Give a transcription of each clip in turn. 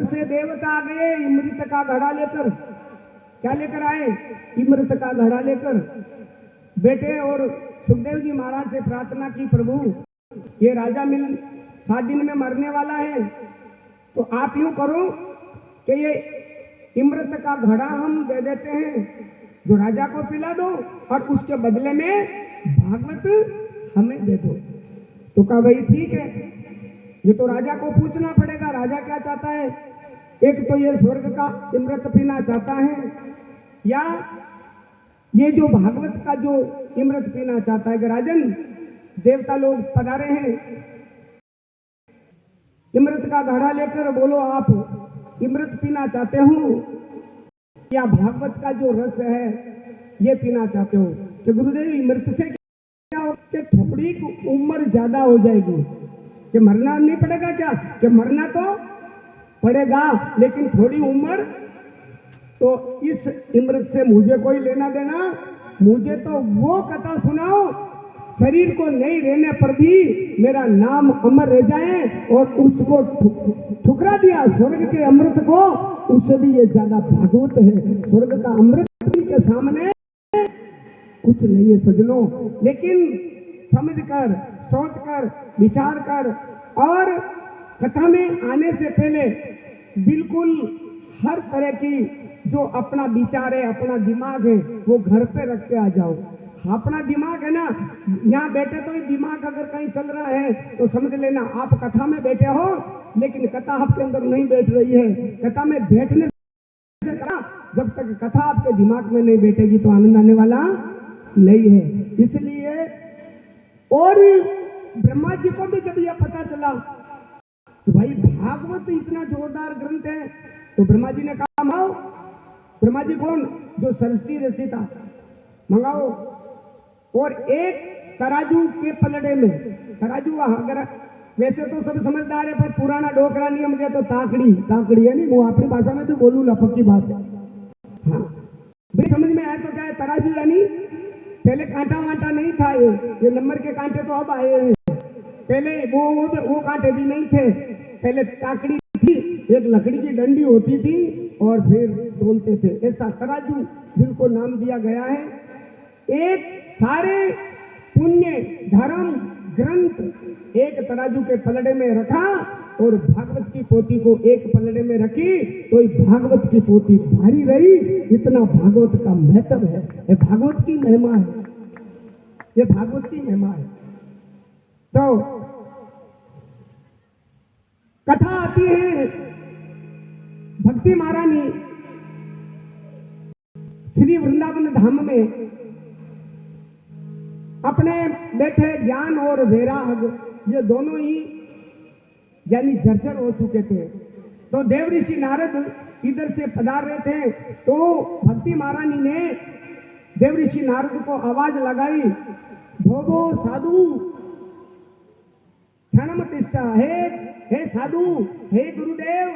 से देवता आ गए अमृत का घड़ा लेकर। क्या लेकर आए? अमृत का घड़ा लेकर। बेटे और सुखदेव जी महाराज से प्रार्थना की, प्रभु ये राजा 7 दिन में मरने वाला है, तो आप यूं करो कि ये अमृत का घड़ा हम दे देते हैं, जो राजा को पिला दो और उसके बदले में भागवत हमें दे दो। तो कहा भाई ठीक है, ये तो राजा को पूछना पड़ेगा राजा क्या चाहता है। एक तो ये स्वर्ग का अमृत पीना चाहता है, या ये जो भागवत का जो अमृत पीना चाहता है। कि राजन, देवता लोग पधारे हैं, अमृत का घड़ा लेकर, बोलो आप अमृत पीना चाहते हो या भागवत का जो रस है ये पीना चाहते हो। कि गुरुदेव अमृत से क्या हो कि थोड़ी उम्र ज्यादा हो जाएगी, कि मरना नहीं पड़ेगा क्या? कि मरना तो पड़ेगा लेकिन थोड़ी उम्र। तो इस अमृत से मुझे कोई लेना देना, मुझे तो वो कथा सुनाओ शरीर को नहीं रहने पर भी मेरा नाम अमर रह जाए, और उसको ठुकरा दिया स्वर्ग के अमृत को, उससे भी ये ज्यादा भागवत है। स्वर्ग का अमृत के सामने कुछ नहीं है सजनों। लेकिन समझकर, सोचकर, विचार कर, और कथा में आने से पहले बिल्कुल हर तरह की जो अपना विचार है, अपना दिमाग है, वो घर पे रख के आ जाओ। अपना दिमाग है ना, यहाँ बैठे तो ये दिमाग अगर कहीं चल रहा है तो समझ लेना आप कथा में बैठे हो, लेकिन कथा आपके अंदर नहीं बैठ रही है। कथा में बैठने से जब तक कथा आपके दिमाग में नहीं बैठेगी तो आनंद आने वाला नहीं है। इसलिए और ब्रह्मा जी को भी जब यह पता चला तो भाई भागवत इतना जोरदार ग्रंथ है, तो ब्रह्मा जी ने कहा मंगाओ। ब्रह्मा जी कौन? जो सरस्वती रचिता, मंगाओ। और एक तराजू के पलड़े में, तराजू अगर वैसे तो सब समझदार है पर पुराना डोकरा नहीं मुझे तो ताकड़ी है नहीं, वो अपनी भाषा में भी बोलू ला, पक्की बात है। हाँ भाई समझ में आया तो क्या है तराजू, यानी पहले कांटा वांटा नहीं था, ये नंबर के कांटे तो अब आए हैं, पहले वो कांटे भी नहीं थे। पहले ताकड़ी थी, एक लकड़ी की डंडी होती थी और फिर तोलते थे, ऐसा तराजू जिनको नाम दिया गया है। एक सारे पुण्य धर्म ग्रंथ एक तराजू के पलड़े में रखा और भागवत की पोथी को एक पलड़े में रखी, तो भागवत की पोथी भारी रही। इतना भागवत का महत्व है, ये भागवत की महिमा है, ये भागवत की महिमा है। तो कथा आती है भक्ति महारानी श्री वृंदावन धाम में अपने बेटे ज्ञान और वैराग ये दोनों ही यानी जर्जर हो चुके थे। तो देव ऋषि नारद इधर से पधार रहे थे, तो भक्ति महारानी ने देव ऋषि नारद को आवाज लगाई, भोगो साधु क्षणम तिष्ठा, हे साधु, हे गुरुदेव,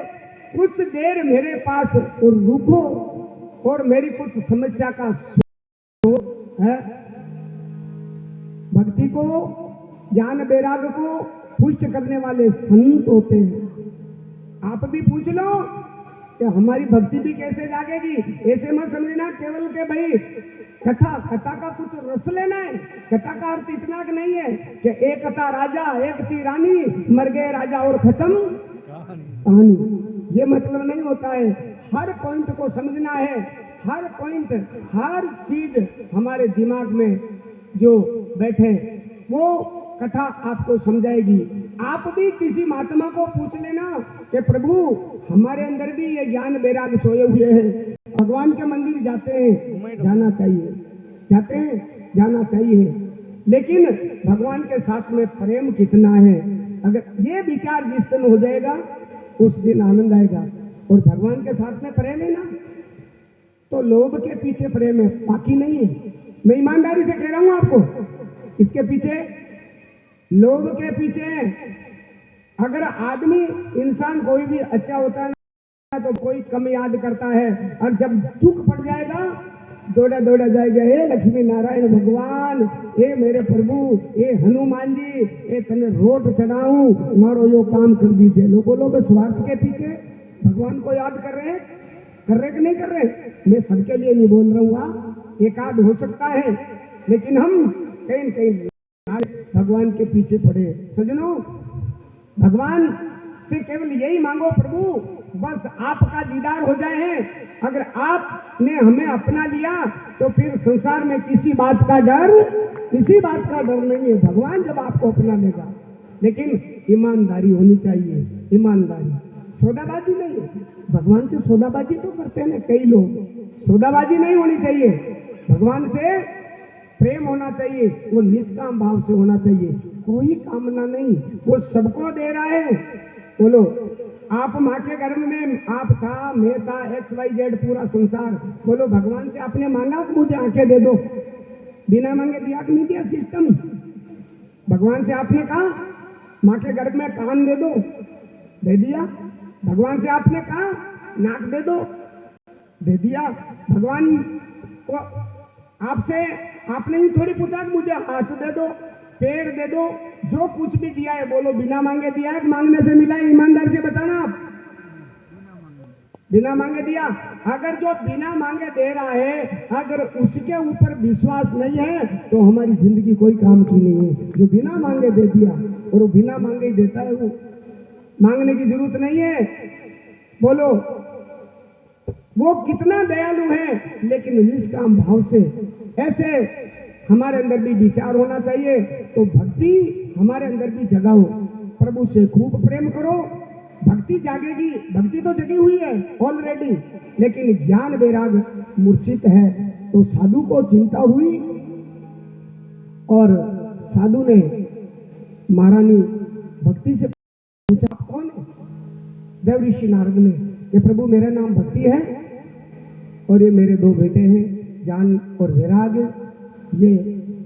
कुछ देर मेरे पास रुको और मेरी कुछ समस्या का है। भक्ति को, ज्ञान वैराग को पुष्ट करने वाले संत होते हैं। आप भी पूछ लो कि हमारी भक्ति भी कैसे जागेगी। ऐसे मत समझना केवल के भाई कथा का कुछ रस लेना है। कथा का अर्थ इतना कि नहीं है कि एक था राजा एक थी रानी, मर गए राजा और खत्म कहानी, ये मतलब नहीं होता है। हर पॉइंट को समझना है, हर पॉइंट, हर चीज हमारे दिमाग में जो बैठे वो कथा आपको समझाएगी। आप भी किसी महात्मा को पूछ लेना कि प्रभु हमारे अंदर भी ये ज्ञान वैराग सोए हुए हैं, भगवान के मंदिर जाते हैं, जाना चाहिए, जाते हैं, जाना चाहिए, लेकिन भगवान के साथ में प्रेम कितना है। अगर ये विचार जिस दिन हो जाएगा उस दिन आनंद आएगा। और भगवान के साथ में प्रेम है ना, तो लोभ के पीछे प्रेम है, बाकी नहीं है। मैं ईमानदारी से कह रहा हूं आपको, इसके पीछे, लोभ के पीछे, अगर आदमी इंसान कोई भी अच्छा होता है ना तो कोई कम याद करता है, और जब दुख पड़ जाएगा दौड़ा जाएगा, हे लक्ष्मी नारायण भगवान, हे मेरे प्रभु, हे हनुमान जी, हे तने रोट चढ़ाऊं, मारो यो काम कर दीजिए। लोग बोलो स्वार्थ के पीछे, भगवान को याद कर रहे कि नहीं कर रहे? मैं सबके लिए नहीं बोल रहा हूँ, एक आध हो सकता है, लेकिन हम कहीं न कहीं भगवान के पीछे पड़े। सजनों, भगवान से केवल यही मांगो, प्रभु बस आपका दीदार हो जाए है। अगर आपने हमें अपना लिया तो फिर संसार में किसी बात का डर नहीं है। भगवान जब आपको अपना लेगा, लेकिन ईमानदारी होनी चाहिए, ईमानदारी, सौदाबाजी नहीं है। भगवान से सौदाबाजी तो करते हैं ना कई लोग, सौदाबाजी नहीं होनी चाहिए। भगवान से प्रेम होना चाहिए, वो निष्काम भाव से होना चाहिए, कोई कामना नहीं, वो सबको दे रहा है। बोलो, आप माँ के गर्भ में आप था, मैं था, XYZ पूरा संसार। बोलो, भगवान से आपने मांगा कि मुझे आंखें दे दो? बिना मांगे दिया कि नहीं दिया सिस्टम? भगवान से आपने कहा माँ के गर्भ में कान दे दो, दे दिया। भगवान से आपने कहा नाक दे दो, दे दिया। भगवान को आपसे आपने ही थोड़ी पूछा कि मुझे हाथ दे दो, पैर दे दो, जो कुछ भी दिया है बोलो बिना मांगे दिया है कि मांगने से मिला है? ईमानदार से बताना आप। बिना मांगे दिया। अगर जो बिना मांगे दे रहा है, अगर उसके ऊपर विश्वास नहीं है तो हमारी जिंदगी कोई काम की नहीं है। जो बिना मांगे दे दिया, और वो बिना मांगे ही देता है, वो मांगने की जरूरत नहीं है। बोलो, वो कितना दयालु है, लेकिन निष्काम भाव से। ऐसे हमारे अंदर भी विचार होना चाहिए, तो भक्ति हमारे अंदर भी जगाओ। प्रभु से खूब प्रेम करो, भक्ति जागेगी। भक्ति तो जगी हुई है ऑलरेडी, लेकिन ज्ञान वैराग मूर्छित है। तो साधु को चिंता हुई, और साधु ने महारानी भक्ति से पूछा, कौन है? देव ऋषि नारद ने, ये प्रभु मेरा नाम भक्ति है, और ये मेरे दो बेटे हैं, ज्ञान और वैराग। ये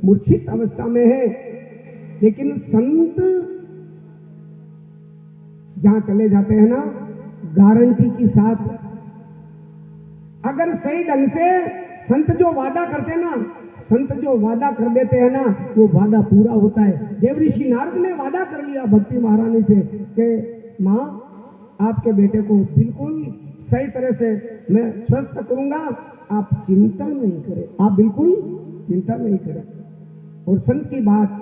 मूर्छित अवस्था में है, लेकिन संत जहां चले जाते हैं ना, गारंटी के साथ, अगर सही ढंग से संत जो वादा करते हैं ना, संत जो वादा कर देते हैं ना, वो वादा पूरा होता है। देव ऋषि नारद ने वादा कर लिया भक्ति महारानी से कि माँ, आपके बेटे को बिल्कुल सही तरह से मैं स्वस्थ करूंगा, आप चिंता नहीं करें, आप बिल्कुल चिंता नहीं करें। और संत की बात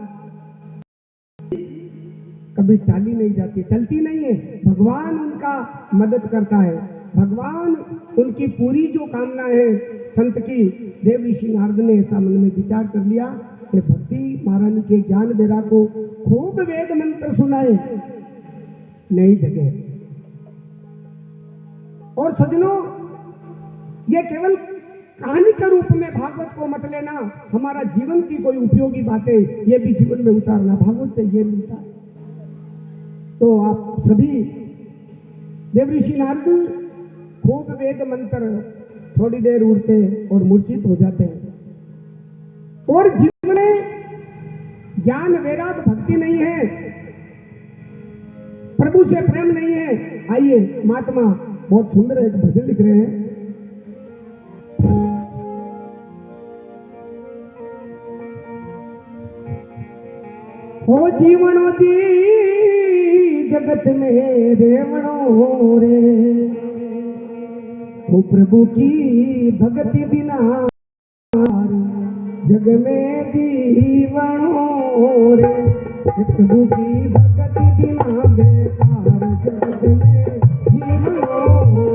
कभी टाली नहीं जाती, टलती नहीं है। भगवान उनका मदद करता है, भगवान उनकी पूरी जो कामना है संत की, देव ऋषि नारद ने ऐसा मन में विचार कर लिया कि भक्ति महारानी के ज्ञान वैराग को खूब वेद मंत्र सुनाए, नई जगह। और सजनों, ये केवल कहानी के रूप में भागवत को मत लेना, हमारा जीवन की कोई उपयोगी बातें ये भी जीवन में उतारना, भागवत से ये मिलता है। तो आप सभी देव ऋषि नारद खूब वेद मंत्र थोड़ी देर उड़ते और मूर्छित हो जाते हैं, और जीवन में ज्ञान वैराग भक्ति नहीं है, प्रभु से प्रेम नहीं है। आइए, महात्मा बहुत सुंदर एक भजन लिख रहे हैं। ओ जीवनो जी जगत में रेवणो रे, ओ प्रभु की भक्ति बिना जग में जीवणो रे, प्रभु की भक्ति बिना बेकार जगत में जीवणो रे।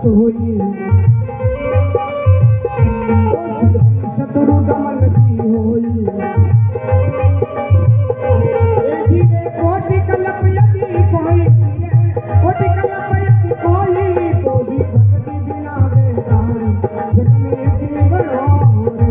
रस होई, ओ शक्ति शत्रु दमन की होई। ए जीवे कोटि कल्प यदि कोई जीवे, कोटि कल्प यदि कोई, तो भी भक्ति बिना बेकार जग में जीवन रे।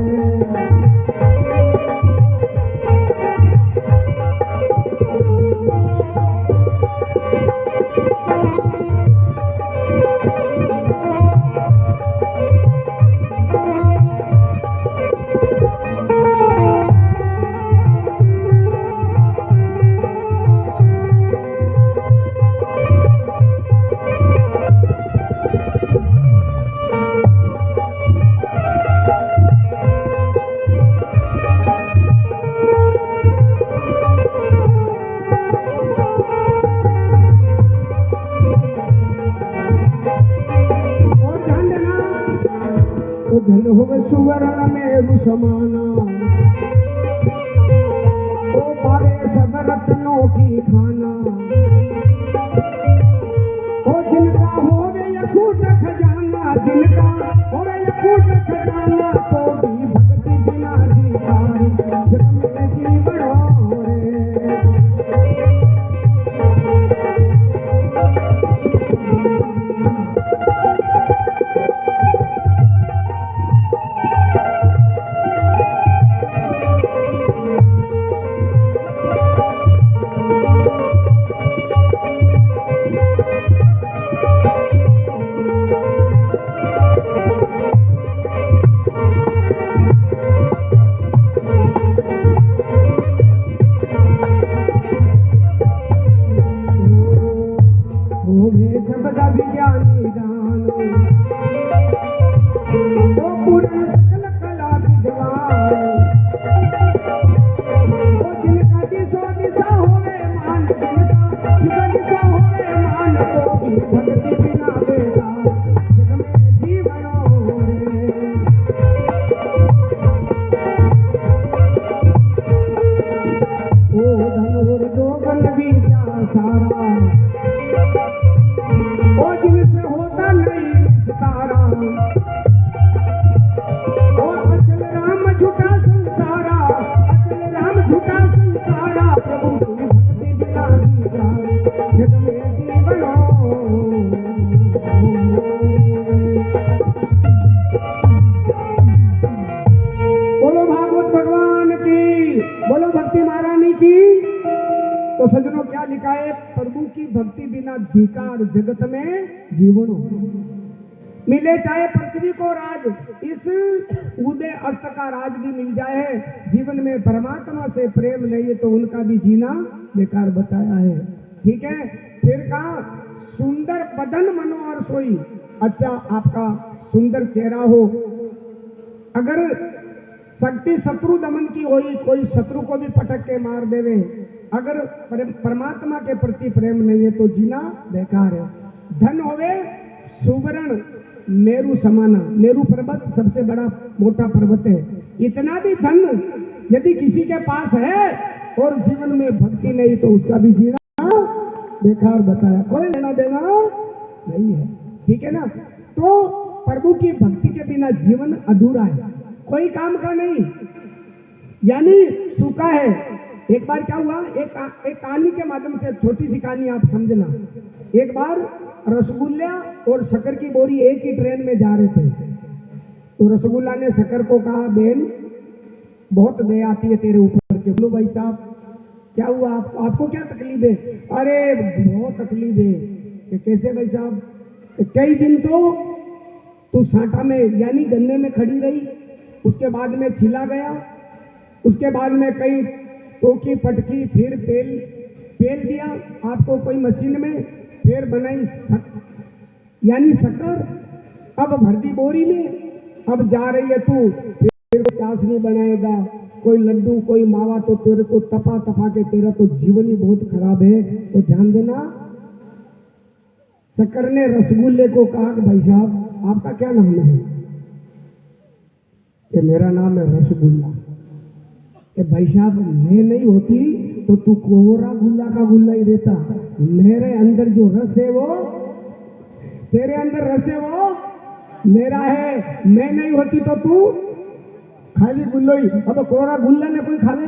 धन होवे सुवर्ण मेरु समाना, ओ पावे सब रत्नों की खाना। ओ जिनका होवे अकूट खजाना, जिनका होवे अकूट खजाना, तो भी भक्ति बिना जीवार जग में जीवड़ो रे। विज्ञानी दान, ओ पूर्ण सकल कला विद्वान, ओ जिनका दिशो दिशा होवे मान, जिनका दिशो दिशा होवे मान, तो भी भक्ति बिना बेकार जग में जीवनो रे। ओ धन और जोगन विद्या सारा, ओ जिनसे होता नहीं सितारा, ओ अचल राम झूठा संसारा, अचल राम झूठा संसारा, प्रभु की भक्ति बिना जीवन जग में जीवनो। बोलो भागवत भगवान की, बोलो भक्ति महारानी की। तो सज्जनों क्या लिखा है, प्रभु की भक्ति बिना धिकार जगत में जीवनो। मिले चाहे पृथ्वी को राज, इस उदय अस्त का राज भी मिल जाए, जीवन में परमात्मा से प्रेम नहीं है तो उनका भी जीना बेकार बताया है। ठीक है, फिर कहा सुंदर बदन मनोहर सोई। अच्छा, आपका सुंदर चेहरा हो, अगर शक्ति शत्रु दमन की होई, कोई शत्रु को भी पटक के मार देवे, अगर परमात्मा के प्रति प्रेम नहीं है तो जीना बेकार है। धन होवे सुवर्ण मेरु समाना, मेरु पर्वत सबसे बड़ा मोटा पर्वत है, इतना भी धन यदि किसी के पास है और जीवन में भक्ति नहीं तो उसका भी जीना बेकार बताया, कोई लेना देना नहीं है। ठीक है ना, तो प्रभु की भक्ति के बिना जीवन अधूरा है, कोई काम का नहीं, यानी सूखा है। एक बार क्या हुआ, एक कहानी के माध्यम से, छोटी सी कहानी आप समझना। एक बार रसगुल्ला और शक्कर की बोरी एक ही ट्रेन में जा रहे थे, तो रसगुल्ला ने शक्कर को कहा, बहन बहुत दया आती है तेरे ऊपर के। बोलो भाई साहब क्या हुआ, आपको क्या तकलीफ है? अरे बहुत तकलीफ है। कि कैसे भाई साहब? कई दिन तो साटा में यानी गन्ने में खड़ी रही, उसके बाद में छिला गया, उसके बाद में कई टोकी पटकी, फिर पेल दिया आपको कोई मशीन में, फिर बनाई यानी शक्कर, अब भर दी बोरी में, अब जा रही है तू, फिर चाशनी बनाएगा, कोई लड्डू कोई मावा, तो तेरे को तपा के तेरा तो जीवन ही बहुत खराब है। तो ध्यान देना, शक्कर ने रसगुल्ले को कहा कि भाई साहब आपका क्या नाम है? कि मेरा नाम है रसगुल्ला। कि भाई साहब मैं नहीं होती तो तू कोरा गुल्ला का गुल्ला ही रहता, मेरे अंदर जो रस है वो तेरे अंदर रस है वो मेरा है, मैं नहीं होती तो तू खाली गुल्लो ही। अब कोरा गुल्ला ने कोई खावे,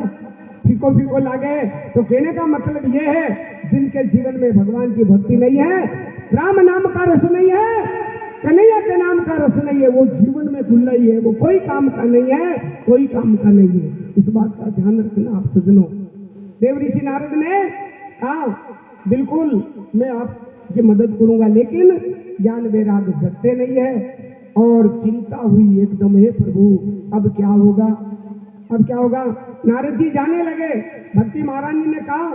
फीको फीको लागे। तो कहने का मतलब ये है, जिनके जीवन में भगवान की भक्ति नहीं है, राम नाम का रस नहीं है, कन्हैया के नाम का रस नहीं है, वो जीवन में गुल्ला ही है, वो कोई काम का नहीं है, कोई काम का नहीं है। इस बात का ध्यान रखना आप सज्जनों। देव ऋषि नारद ने कहा बिल्कुल मैं आपकी मदद करूंगा, लेकिन ज्ञान वैराग जगते नहीं है। और चिंता हुई एकदम, हे प्रभु अब क्या होगा, अब क्या होगा। नारद जी जाने लगे। भक्ति महाराज जी ने कहा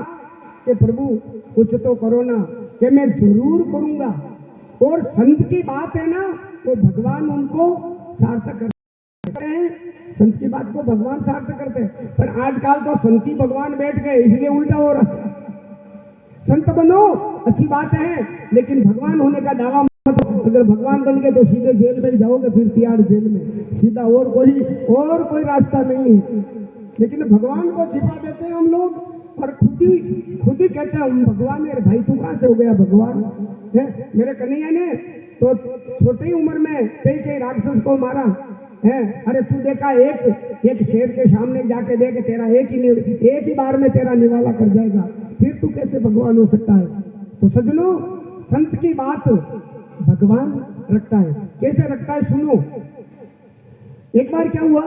कि प्रभु कुछ तो करो ना, कि मैं जरूर करूंगा। और संत की बात है ना, वो भगवान उनको सार्थक करते हैं, संत की बात को भगवान सार्थक करते हैं। पर आजकल तो संती भगवान बैठ गए, इसलिए उल्टा हो रहा है। संत बनो अच्छी बात है, लेकिन भगवान होने का दावा मत। अगर भगवान बन गए तो सीधे जेल में जाओगे, फिर तिहाड़ जेल में, सीधा और कोई रास्ता नहीं है। लेकिन भगवान को छिपा देते हैं हम लोग, और खुद ही कहते हैं हम भगवान है। भाई तू कहाँ से हो गया भगवान है? मेरे कन्हैया ने तो छोटी उम्र में कई राक्षस को मारा है। अरे तू देखा, एक शेर के सामने जाके देख, तेरा एक ही बार में तेरा निवाला कर जाएगा, फिर तू कैसे भगवान हो सकता है? तो सज्जनों, संत की बात भगवान रखता है। कैसे रखता है सुनो। एक बार क्या हुआ,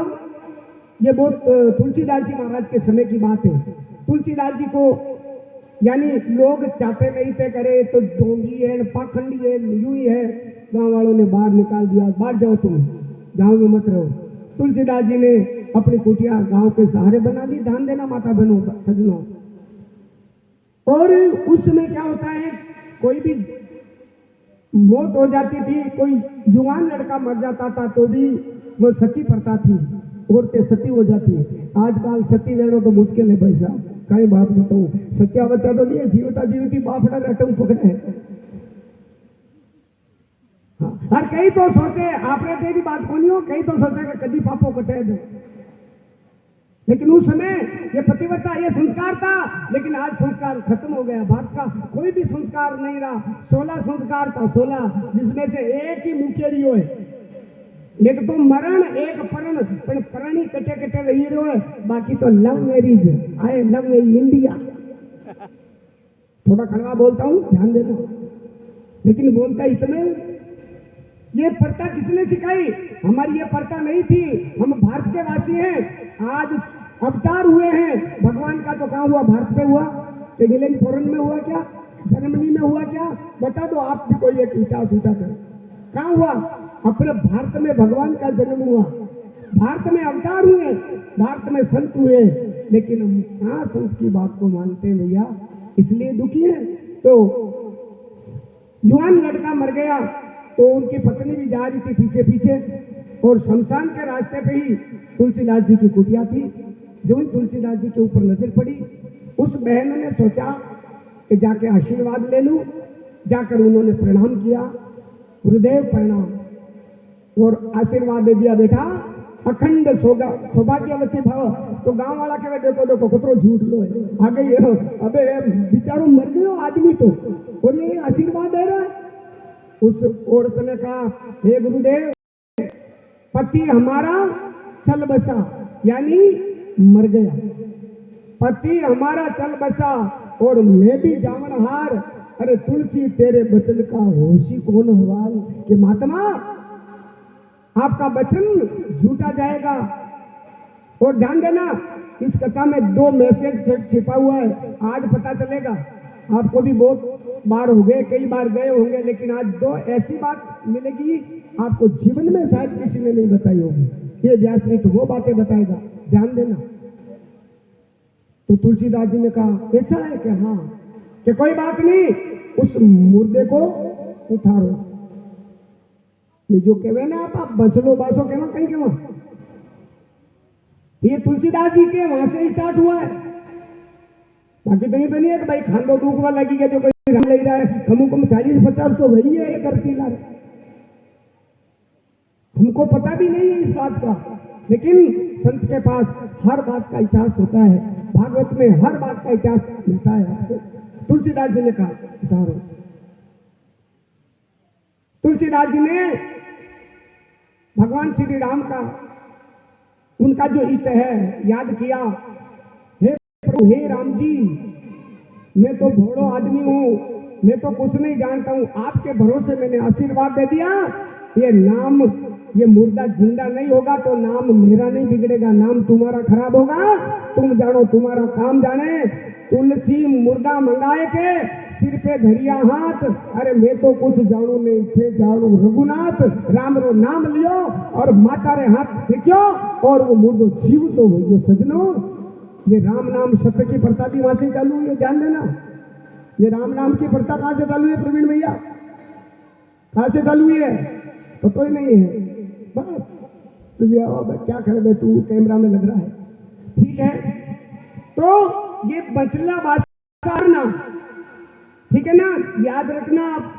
ये बहुत तुलसीदास जी महाराज के समय की बात है। तुलसीदास जी को यानी लोग चाहते नहीं थे, करे तो ढोंगी है, पाखंडी है, यूं ही है। गांव वालों ने बाहर निकाल दिया, बाहर जाओ तुम, गांव में मत रहो। तुलसीदास जी ने अपनी कुटिया गांव के सहारे बना ली। ध्यान देना माता बहनों सज्जनों। और उस समय क्या होता है, कोई भी मौत हो जाती थी, कोई जुआन लड़का मर जाता था तो भी वो सती प्रथा थी, औरतें सती हो जाती है। आजकल सती रहना तो मुश्किल है भाई साहब, कई बात बताऊं, सत्यावत्या तो नहीं है, जीवता जीवती बापड़ा रटम पकड़े है। हाँ, और कई तो सोचे आपने तेरी बात को नहीं हो, कई तो सोचे कि कभी पापो कटे दो। लेकिन उस समय ये पतिव्रता, ये संस्कार था, लेकिन आज संस्कार खत्म हो गया। भारत का कोई भी संस्कार नहीं रहा। 16 संस्कार था, 16, जिसमें से एक ही मुख्य रियो है। एक तो मरण, एक परण, पर परण ही कटे कटे रही रहो है। बाकी तो love marriage, I love India. थोड़ा कड़वा बोलता हूँ, ध्यान देना, लेकिन बोलता इतने। ये प्रथा किसने सिखाई? हमारी ये प्रथा नहीं थी। हम भारत के वासी हैं, आज अवतार हुए हैं भगवान का। तो कहाँ हुआ? भारत में हुआ? इंग्लैंड फॉरेन में हुआ क्या? जर्मनी में हुआ क्या? बता दो आप भी, कोई एक इतिहास उठा कर। कहाँ हुआ? अपने भारत में भगवान का जन्म हुआ, भारत में अवतार हुए, भारत में संत हुए। लेकिन हम कहाँ संत की बात को मानते हैं भैया, इसलिए दुखी है। तो युवान लड़का मर गया, तो उनकी पत्नी भी जा रही थी पीछे पीछे, और शमशान के रास्ते पे ही तुलसीदास जी की कुटिया थी। जो ही तुलसीदास जी के ऊपर नजर पड़ी, उस बहन ने सोचा कि जाके आशीर्वाद ले लूं। जाकर उन्होंने प्रणाम किया, गुरुदेव प्रणाम, और आशीर्वाद दे दिया, बेटा अखंड सौभाग्यवती भव। तो गांव वाला कहे देखो देखो कतरो झूठ लो है, आ गई है, अबे बेचारो मर गयो आदमी तो, और ये आशीर्वाद दे रहा है। उस औरत ने कहा, हे गुरुदेव, पति हमारा चल बसा, यानी मर गया, पति हमारा चल बसा और मैं भी जावन हार। अरे तुलसी तेरे बचन का होशी कौन हवाल, कि महात्मा आपका वचन झूठा जाएगा। और ध्यान देना, इस कथा में 2 मैसेज छिपा हुआ है। आज पता चलेगा, आपको भी बहुत बार हो गए, कई बार गए होंगे, लेकिन आज 2 ऐसी बात मिलेगी आपको जीवन में शायद किसी ने नहीं बताई होगी। ये व्यासपीठ वो बातें बताएगा, ध्यान देना। तो तुलसीदास जी ने कहा ऐसा है कि हाँ, कि कोई बात नहीं, उस मुर्दे को उठारो। ये जो कहे ना आप बचलो बासो कहवा, कहीं कहवा, ये तुलसीदास जी के वहां से स्टार्ट हुआ है। बाकी तो नहीं है कि भाई खांडो दुखवा लगी गया, जो कोई ले रहा है, कम 40-50 तो वही है, ये करती ला रहे। हमको पता भी नहीं है इस बात का, लेकिन संत के पास हर बात का इतिहास होता है। भागवत में हर बात का इतिहास मिलता है आपको। तुलसीदास जी ने कहा उतारो। तुलसीदास जी ने भगवान श्री राम का, उनका जो इष्ट है, याद किया। हे प्रभु, हे राम जी, मैं तो भोड़ो आदमी हूँ, मैं तो कुछ नहीं जानता हूँ, आपके भरोसे मैंने आशीर्वाद दे दिया। ये नाम, ये मुर्दा जिंदा नहीं होगा तो नाम मेरा नहीं बिगड़ेगा, नाम तुम्हारा खराब होगा, तुम जानो तुम्हारा काम जाने। तुलसी मुर्दा मंगाए के सिर पे धरिया हाथ, अरे मैं तो कुछ जानू नहीं थे, जानू रघुनाथ, राम रो नाम लियो और माता रे हाथ फेंक्यो और वो मुर्दो जीव तो हो गयो। सजनो, ये राम नाम सत्य की प्रथा भी वहां से चालू हुई है, ध्यान देना। ये राम नाम की प्रथा कहां से चालू है प्रवीण भैया? कहां से चालू हुई है? तो ही नहीं है। बस तो क्या करे बे, तू कैमरा में लग रहा है, ठीक है। तो ये बचला भाषा ना, ठीक है ना, याद रखना आप,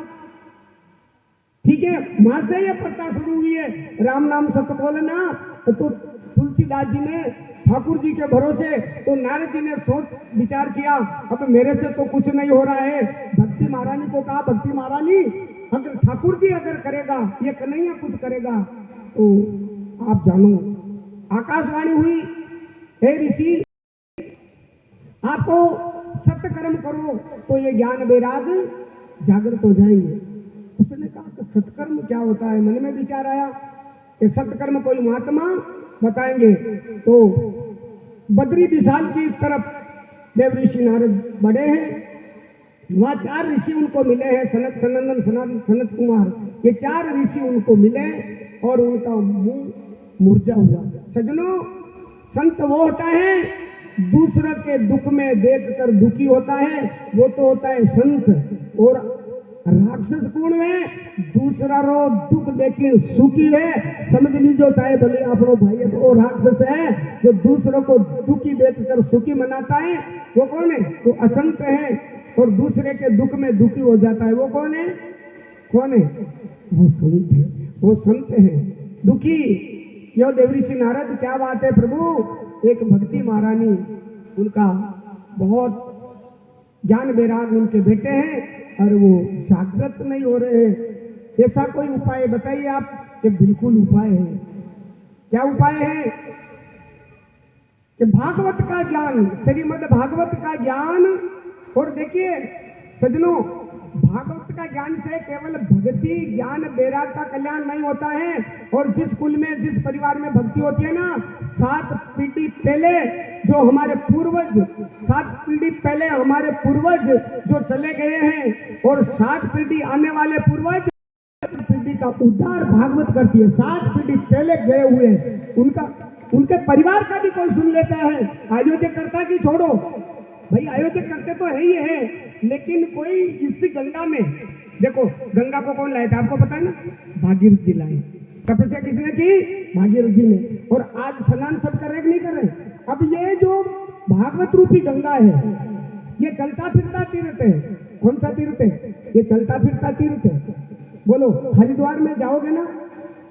ठीक है। वहां से ये प्रथा शुरू हुई है, राम नाम सत्य बोलना। तो तुलसीदास जी ने ठाकुर जी के भरोसे, तो नारद जी ने सोच विचार किया, अब मेरे से तो कुछ नहीं हो रहा है। भक्ति महारानी को कहा, भक्ति महारानी अगर ठाकुर जी अगर करेगा, ये कन्हैया कुछ करेगा तो आप जानो। आकाशवाणी हुई, हे ऋषि, आपको सत्य कर्म करो तो ये ज्ञान वैराग जागृत हो जाएंगे। उसने कहा कि सत्कर्म क्या होता है? मन में विचार आया कि सत्कर्म कोई महात्मा बताएंगे। तो बद्री विशाल की तरफ देव ऋषि नारद बढ़े हैं, वहां 4 ऋषि उनको मिले हैं, सनत, सनंदन, सनत कुमार, ये 4 ऋषि उनको मिले और उनका मुंह मुरझा हुआ। सजनों, संत वो होता है दूसरे के दुख में देखकर दुखी होता है, वो तो होता है संत। और राक्षस गुण में दूसरा रो दुख देखे सुखी है, समझ लीजिए, चाहे भले आपनो भाई है तो वो राक्षस है। जो दूसरों को दुखी देखकर सुखी मनाता है वो कौन है? वो असंत है। और दूसरे के दुख में दुखी हो जाता है वो कौन है? कौन है? वो संत है, वो संत है। दुखी यो देवऋषि नारद, क्या बात है प्रभु, एक भक्ति महारानी, उनका बहुत ज्ञान वैराग उनके बेटे हैं और वो जागृत नहीं हो रहे हैं। ऐसा कोई उपाय बताइए आप? कि बिल्कुल उपाय है। क्या उपाय है? कि भागवत का ज्ञान, श्रीमद् भागवत का ज्ञान। और देखिए सजनों, भागवत का ज्ञान से केवल भक्ति ज्ञान वैराग का कल्याण नहीं होता है। और जिस कुल में, जिस परिवार में भक्ति होती है ना, 7 पीढ़ी पहले जो हमारे पूर्वज, 7 पीढ़ी पहले हमारे पूर्वज जो चले गए हैं और 7 पीढ़ी आने वाले पूर्वज, पीढ़ी का उद्धार भागवत करती है। 7 पीढ़ी पहले गए हुए उनका, उनके परिवार का भी कोई सुन लेता है। आयोजक करता कि छोड़ो भाई, आयोजक करते तो है ही है, लेकिन कोई इस गंगा में, देखो गंगा को कौन लाया था आपको पता है ना? भागीरथ जी लाए। तपस्या किसने की? भागीरथ जी ने। और आज स्नान सब कर रहे कि नहीं कर रहे? अब ये जो भागवत रूपी गंगा है, ये चलता फिरता तीर्थ है। कौन सा तीर्थ है? ये चलता फिरता तीर्थ है। बोलो, हरिद्वार में जाओगे ना,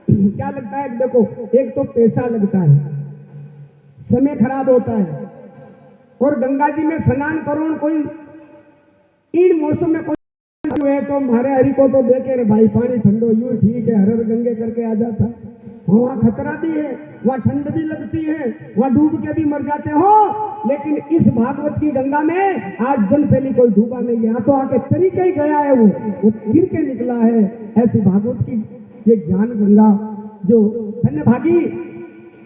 क्या लगता है? देखो, एक तो पैसा लगता है, समय खराब होता है। और गंगा जी में स्नान करो, कोई इन मौसम में कोई है तो हमारे हरि को तो देखे रे भाई, पानी ठंडो यूं ठीक है, हर हर गंगे करके आ जाता है। वहाँ खतरा भी है, वहाँ ठंड भी लगती है, वहाँ डूब के भी मर जाते हो। लेकिन इस भागवत की गंगा में आज दिन पहले कोई डूबा नहीं है, यहाँ तो आके तरीके ही गया है, वो गिर के निकला है। ऐसी भागवत की ये ज्ञान गंगा, जो धन्य भागी,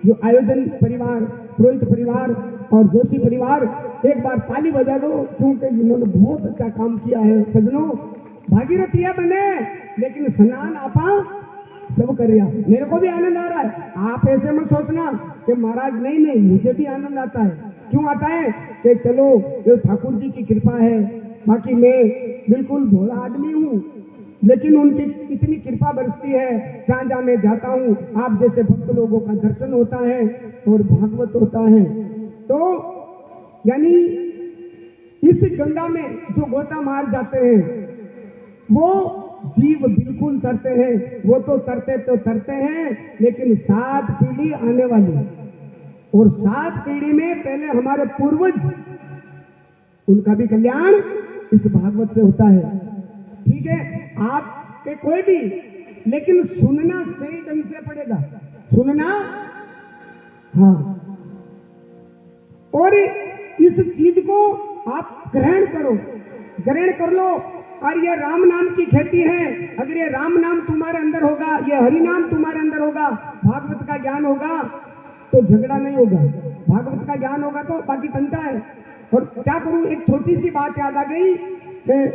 जो आयोजन परिवार, पुरोहित परिवार और जोशी परिवार, एक बार ताली बजा दो, क्योंकि इन्होंने बहुत अच्छा काम किया है। सजनों, भागीरथिया बने, लेकिन स्नान आपा सब कर रहा। मेरे को भी आनंद आ रहा है। आप ऐसे मत सोचना कि महाराज, नहीं नहीं, मुझे भी आनंद आता है। क्यों आता है? कि चलो ये ठाकुर जी की कृपा है, बाकी मैं बिल्कुल भोला आदमी हूँ, लेकिन उनकी इतनी कृपा बरसती है, जहाँ जहाँ मैं जाता हूँ आप जैसे भक्त लोगों का दर्शन होता है और भागवत होता है। तो यानी इस गंगा में जो गोता मार जाते हैं वो जीव बिल्कुल तरते हैं। वो तो तरते हैं, लेकिन 7 पीढ़ी आने वाली, और 7 पीढ़ी में पहले हमारे पूर्वज, उनका भी कल्याण इस भागवत से होता है। ठीक है, आपके कोई भी लेकिन सुनना सही ढंग से पड़ेगा, सुनना। हाँ, और इस चीज को आप ग्रहण करो, ग्रहण कर लो। और ये राम नाम की खेती है, अगर ये राम नाम तुम्हारे अंदर होगा, ये हरि नाम तुम्हारे अंदर होगा, भागवत का ज्ञान होगा, तो झगड़ा नहीं होगा। भागवत का ज्ञान होगा तो बाकी टंटा है। और क्या करूं, एक छोटी सी बात याद आ गई।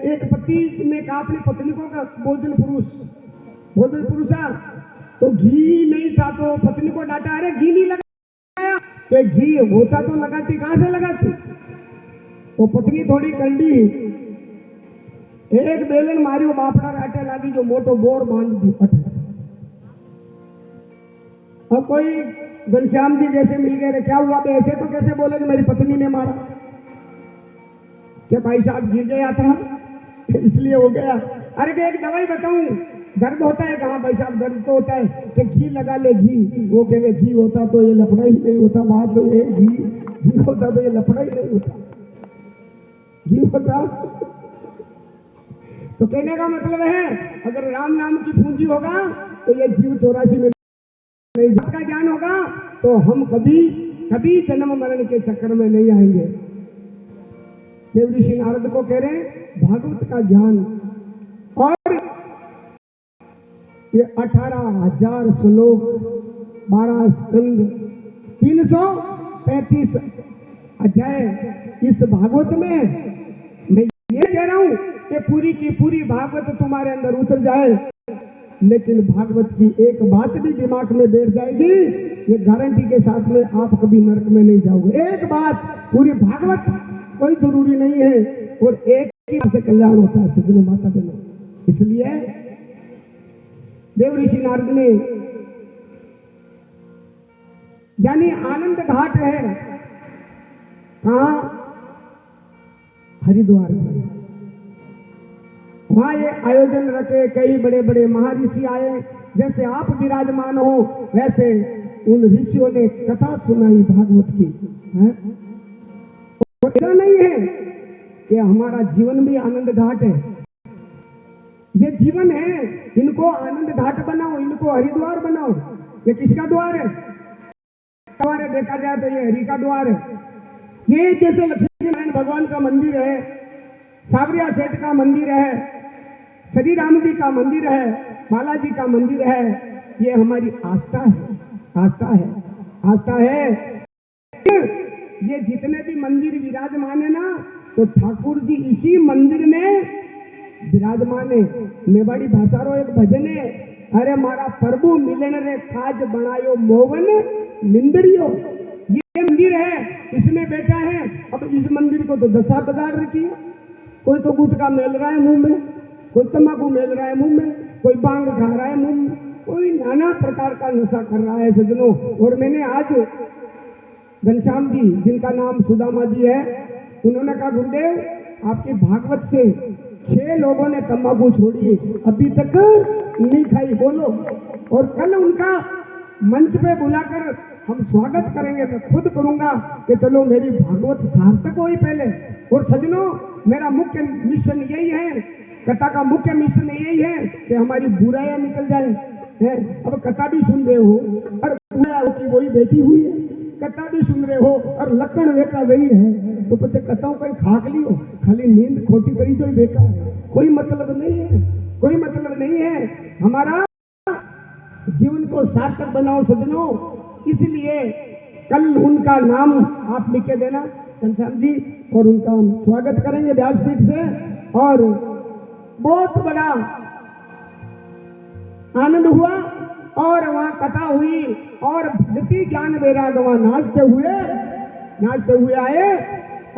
एक पति ने कहा अपनी पत्नी को, भोजन पुरुषा, तो घी नहीं था तो पत्नी को डांटा, अरे घी नहीं लगाया, तो घी होता तो लगाती, कहां से लगाती। वो पत्नी थोड़ी कल्डी, एक बेलन मारियो बापड़ा राटे लागी, जो मोटो बोर बांध दी पट। अब कोई घनश्याम जी जैसे मिल गए, क्या हुआ बे, ऐसे तो कैसे बोले कि मेरी पत्नी ने मारा, क्या भाई साहब गिर गया था इसलिए हो गया। अरे कि एक दवाई बताऊं, दर्द होता है, कहाँ भाई साहब दर्द तो होता है, कि घी लगा ले घी। वो कहे घी होता तो ये लफड़ा ही नहीं होता, बात तो ये घी होता तो ये लफड़ा ही नहीं होता, घी होता। तो कहने का मतलब है, अगर राम नाम की पूंजी होगा तो ये जीव 84 में का ज्ञान होगा, तो हम कभी जन्म मरण के चक्कर में नहीं आएंगे। देव ऋषि नारद को कह रहे हैं भागवत का ज्ञान, और ये 18,000 श्लोक, 12 स्कंद, 335 अध्याय इस भागवत में। मैं ये कह रहा हूं कि पूरी की पूरी भागवत तुम्हारे अंदर उतर जाए, लेकिन भागवत की एक बात भी दिमाग में बैठ जाएगी, ये गारंटी के साथ में आप कभी नरक में नहीं जाओगे। एक बात, पूरी भागवत कोई जरूरी नहीं है, और एक ही से कल्याण होता है सज्जनों, माता बहनों। इसलिए देव ऋषि नारद ने, यानी आनंद घाट है कहां, हरिद्वार में, वहां ये आयोजन रखे, कई बड़े बड़े महर्षि आए, जैसे आप विराजमान हो वैसे उन ऋषियों ने कथा सुनाई भागवत की है। ऐसा नहीं है कि हमारा जीवन भी आनंद घाट है, ये जीवन है, इनको आनंद घाट बनाओ, इनको हरिद्वार बनाओ। ये किसका द्वार है, द्वार है, देखा जाए तो ये हरि का द्वार है। ये जैसे लक्ष्मी नारायण भगवान का मंदिर है, सावरिया सेठ का मंदिर है, श्री राम जी का मंदिर है, बालाजी का मंदिर है, ये हमारी आस्था है, आस्था है, आस्था है। ये जितने भी मंदिर विराजमान है ना, तो ठाकुर जी इसी मंदिर में विराजमान है। मेवाड़ी भाषा रो एक भजन है, अरे मारा प्रभु मिलन रे काज बनायो मोवन मिंदरियो। ये मंदिर है, इसमें बैठा है। अब इस मंदिर को तो दशा बिगाड़ रखी है, कोई तो गुटखा मेल रहा है मुंह में, कोई तंबाकू मेल रहा है मुंह में, कोई बांग खा रहा है मुंह में, कोई नाना प्रकार का नशा कर रहा है सज्जनों। और मैंने आज घनश्याम जी, जिनका नाम सुदामा जी है, उन्होंने कहा गुरुदेव आपकी भागवत से 6 लोगों ने तंबाकू छोड़ी, अभी तक नहीं खाई, बोलो। और कल उनका मंच पे बुलाकर हम स्वागत करेंगे, मैं खुद करूंगा कि चलो मेरी भागवत सार्थक हो पहले। और सज्जनों, मेरा मुख्य मिशन यही है, कथा का मुख्य मिशन यही है कि हमारी बुराइयां निकल जाए। अब कथा भी सुन रहे हो और की वही बैठी हुई है, कथा भी सुन रहे हो और लक्कड़ बेटा वही है, तो पीछे कथाओं कहीं खाक लियो, खाली नींद खोटी करी तो बेकार है, कोई मतलब नहीं है, कोई मतलब नहीं है। हमारा जीवन को सार्थक बनाओ सज्जनों। इसलिए कल उनका नाम आप लिख के देना घनश्याम जी, और उनका हम स्वागत करेंगे व्यासपीठ से। और बहुत बड़ा आनंद हुआ, और वहां कथा हुई, और भक्ति ज्ञान वैराग वहां नाचते हुए आए,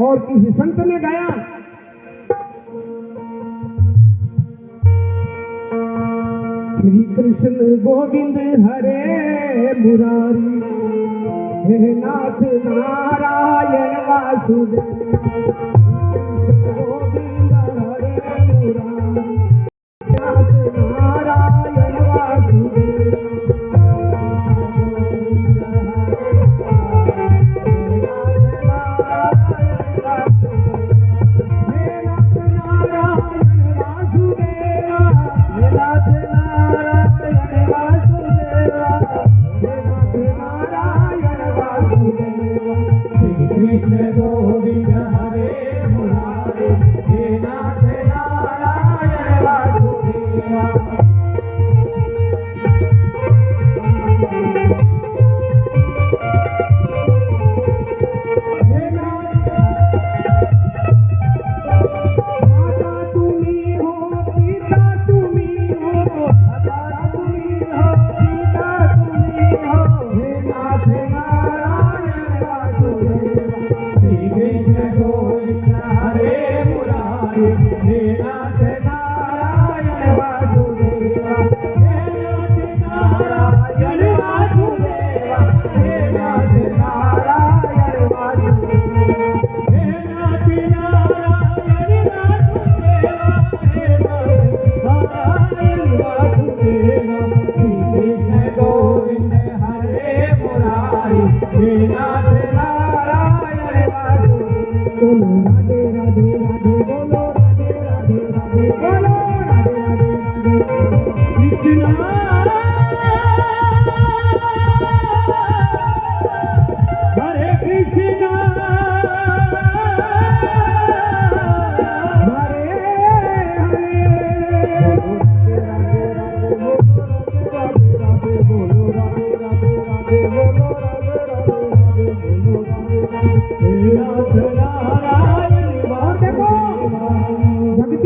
और किसी संत ने गाया, श्री कृष्ण गोविंद हरे मुरारी, हे नाथ नारायण वासुदेव, गोविंद हरे मुरारी, नाथ नारायण वासुदेव, नाथ नारायण वासुदेव, नाथ नारायण नाथ नारायण वासुदेवा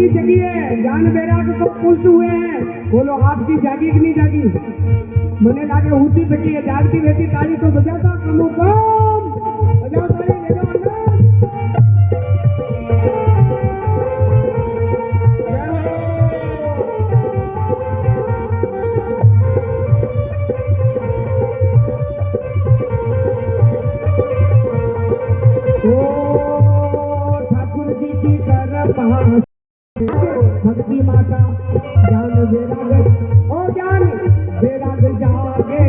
जगी है, ज्ञान वैराग को पुष्ट हुए हैं। बोलो आपकी जागी कि नहीं जागी? मने लागे होती थकी है, जागती रहती ताली तो बजाता कमो कम बजाओ ताली ले लो ठाकुर जी की तरफ भक्ति माता ज्ञान वैराग ओ ज्ञान वैराग जागे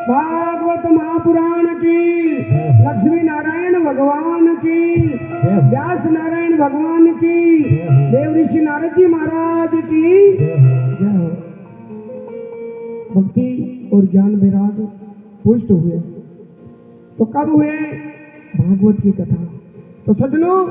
भागवत महापुराण की, लक्ष्मी नारायण भगवान की, व्यास नारायण भगवान की, देव ऋषि नारद जी महाराज की भक्ति और ज्ञान वैराग पुष्ट हुए। तो कब हुए? भागवत की कथा। तो सजनों,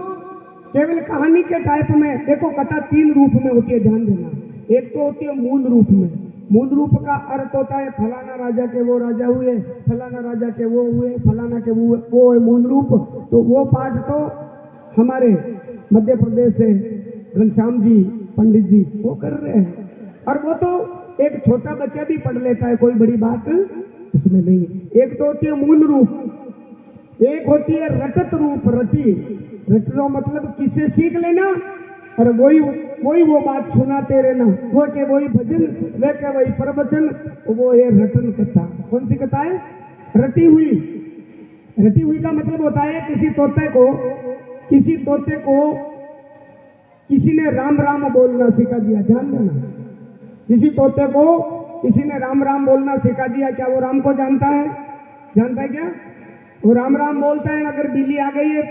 केवल कहानी के टाइप में देखो, कथा तीन रूप में होती है, ध्यान देना। एक तो होती है मूल रूप में। मूल रूप का अर्थ होता है फलाना राजा के वो राजा हुए, फलाना राजा के वो हुए, फलाना के वो है मूल रूप। तो वो पाठ तो हमारे मध्य प्रदेश से घनश्याम जी पंडित जी वो कर रहे हैं, और वो तो एक छोटा बच्चा भी पढ़ लेता है, कोई बड़ी बात उसमें नहीं है। एक तो होती है मूल रूप, एक होती है रटत रूप, रटी। रटना मतलब किसे सीख लेना और वही वही वो बात सुनाते रहना, वो के वही भजन, वे के वही प्रवचन, वो है रटन कथा। कौन सी कथा है? रटी हुई। रटी हुई का मतलब होता है किसी तोते को किसी ने राम राम बोलना सिखा दिया। ध्यान देना, किसी तोते को किसी ने राम राम बोलना सिखा दिया। क्या वो राम को जानता है? जानता है क्या? वो राम राम बोलता है। अगर बिल्ली आ गई है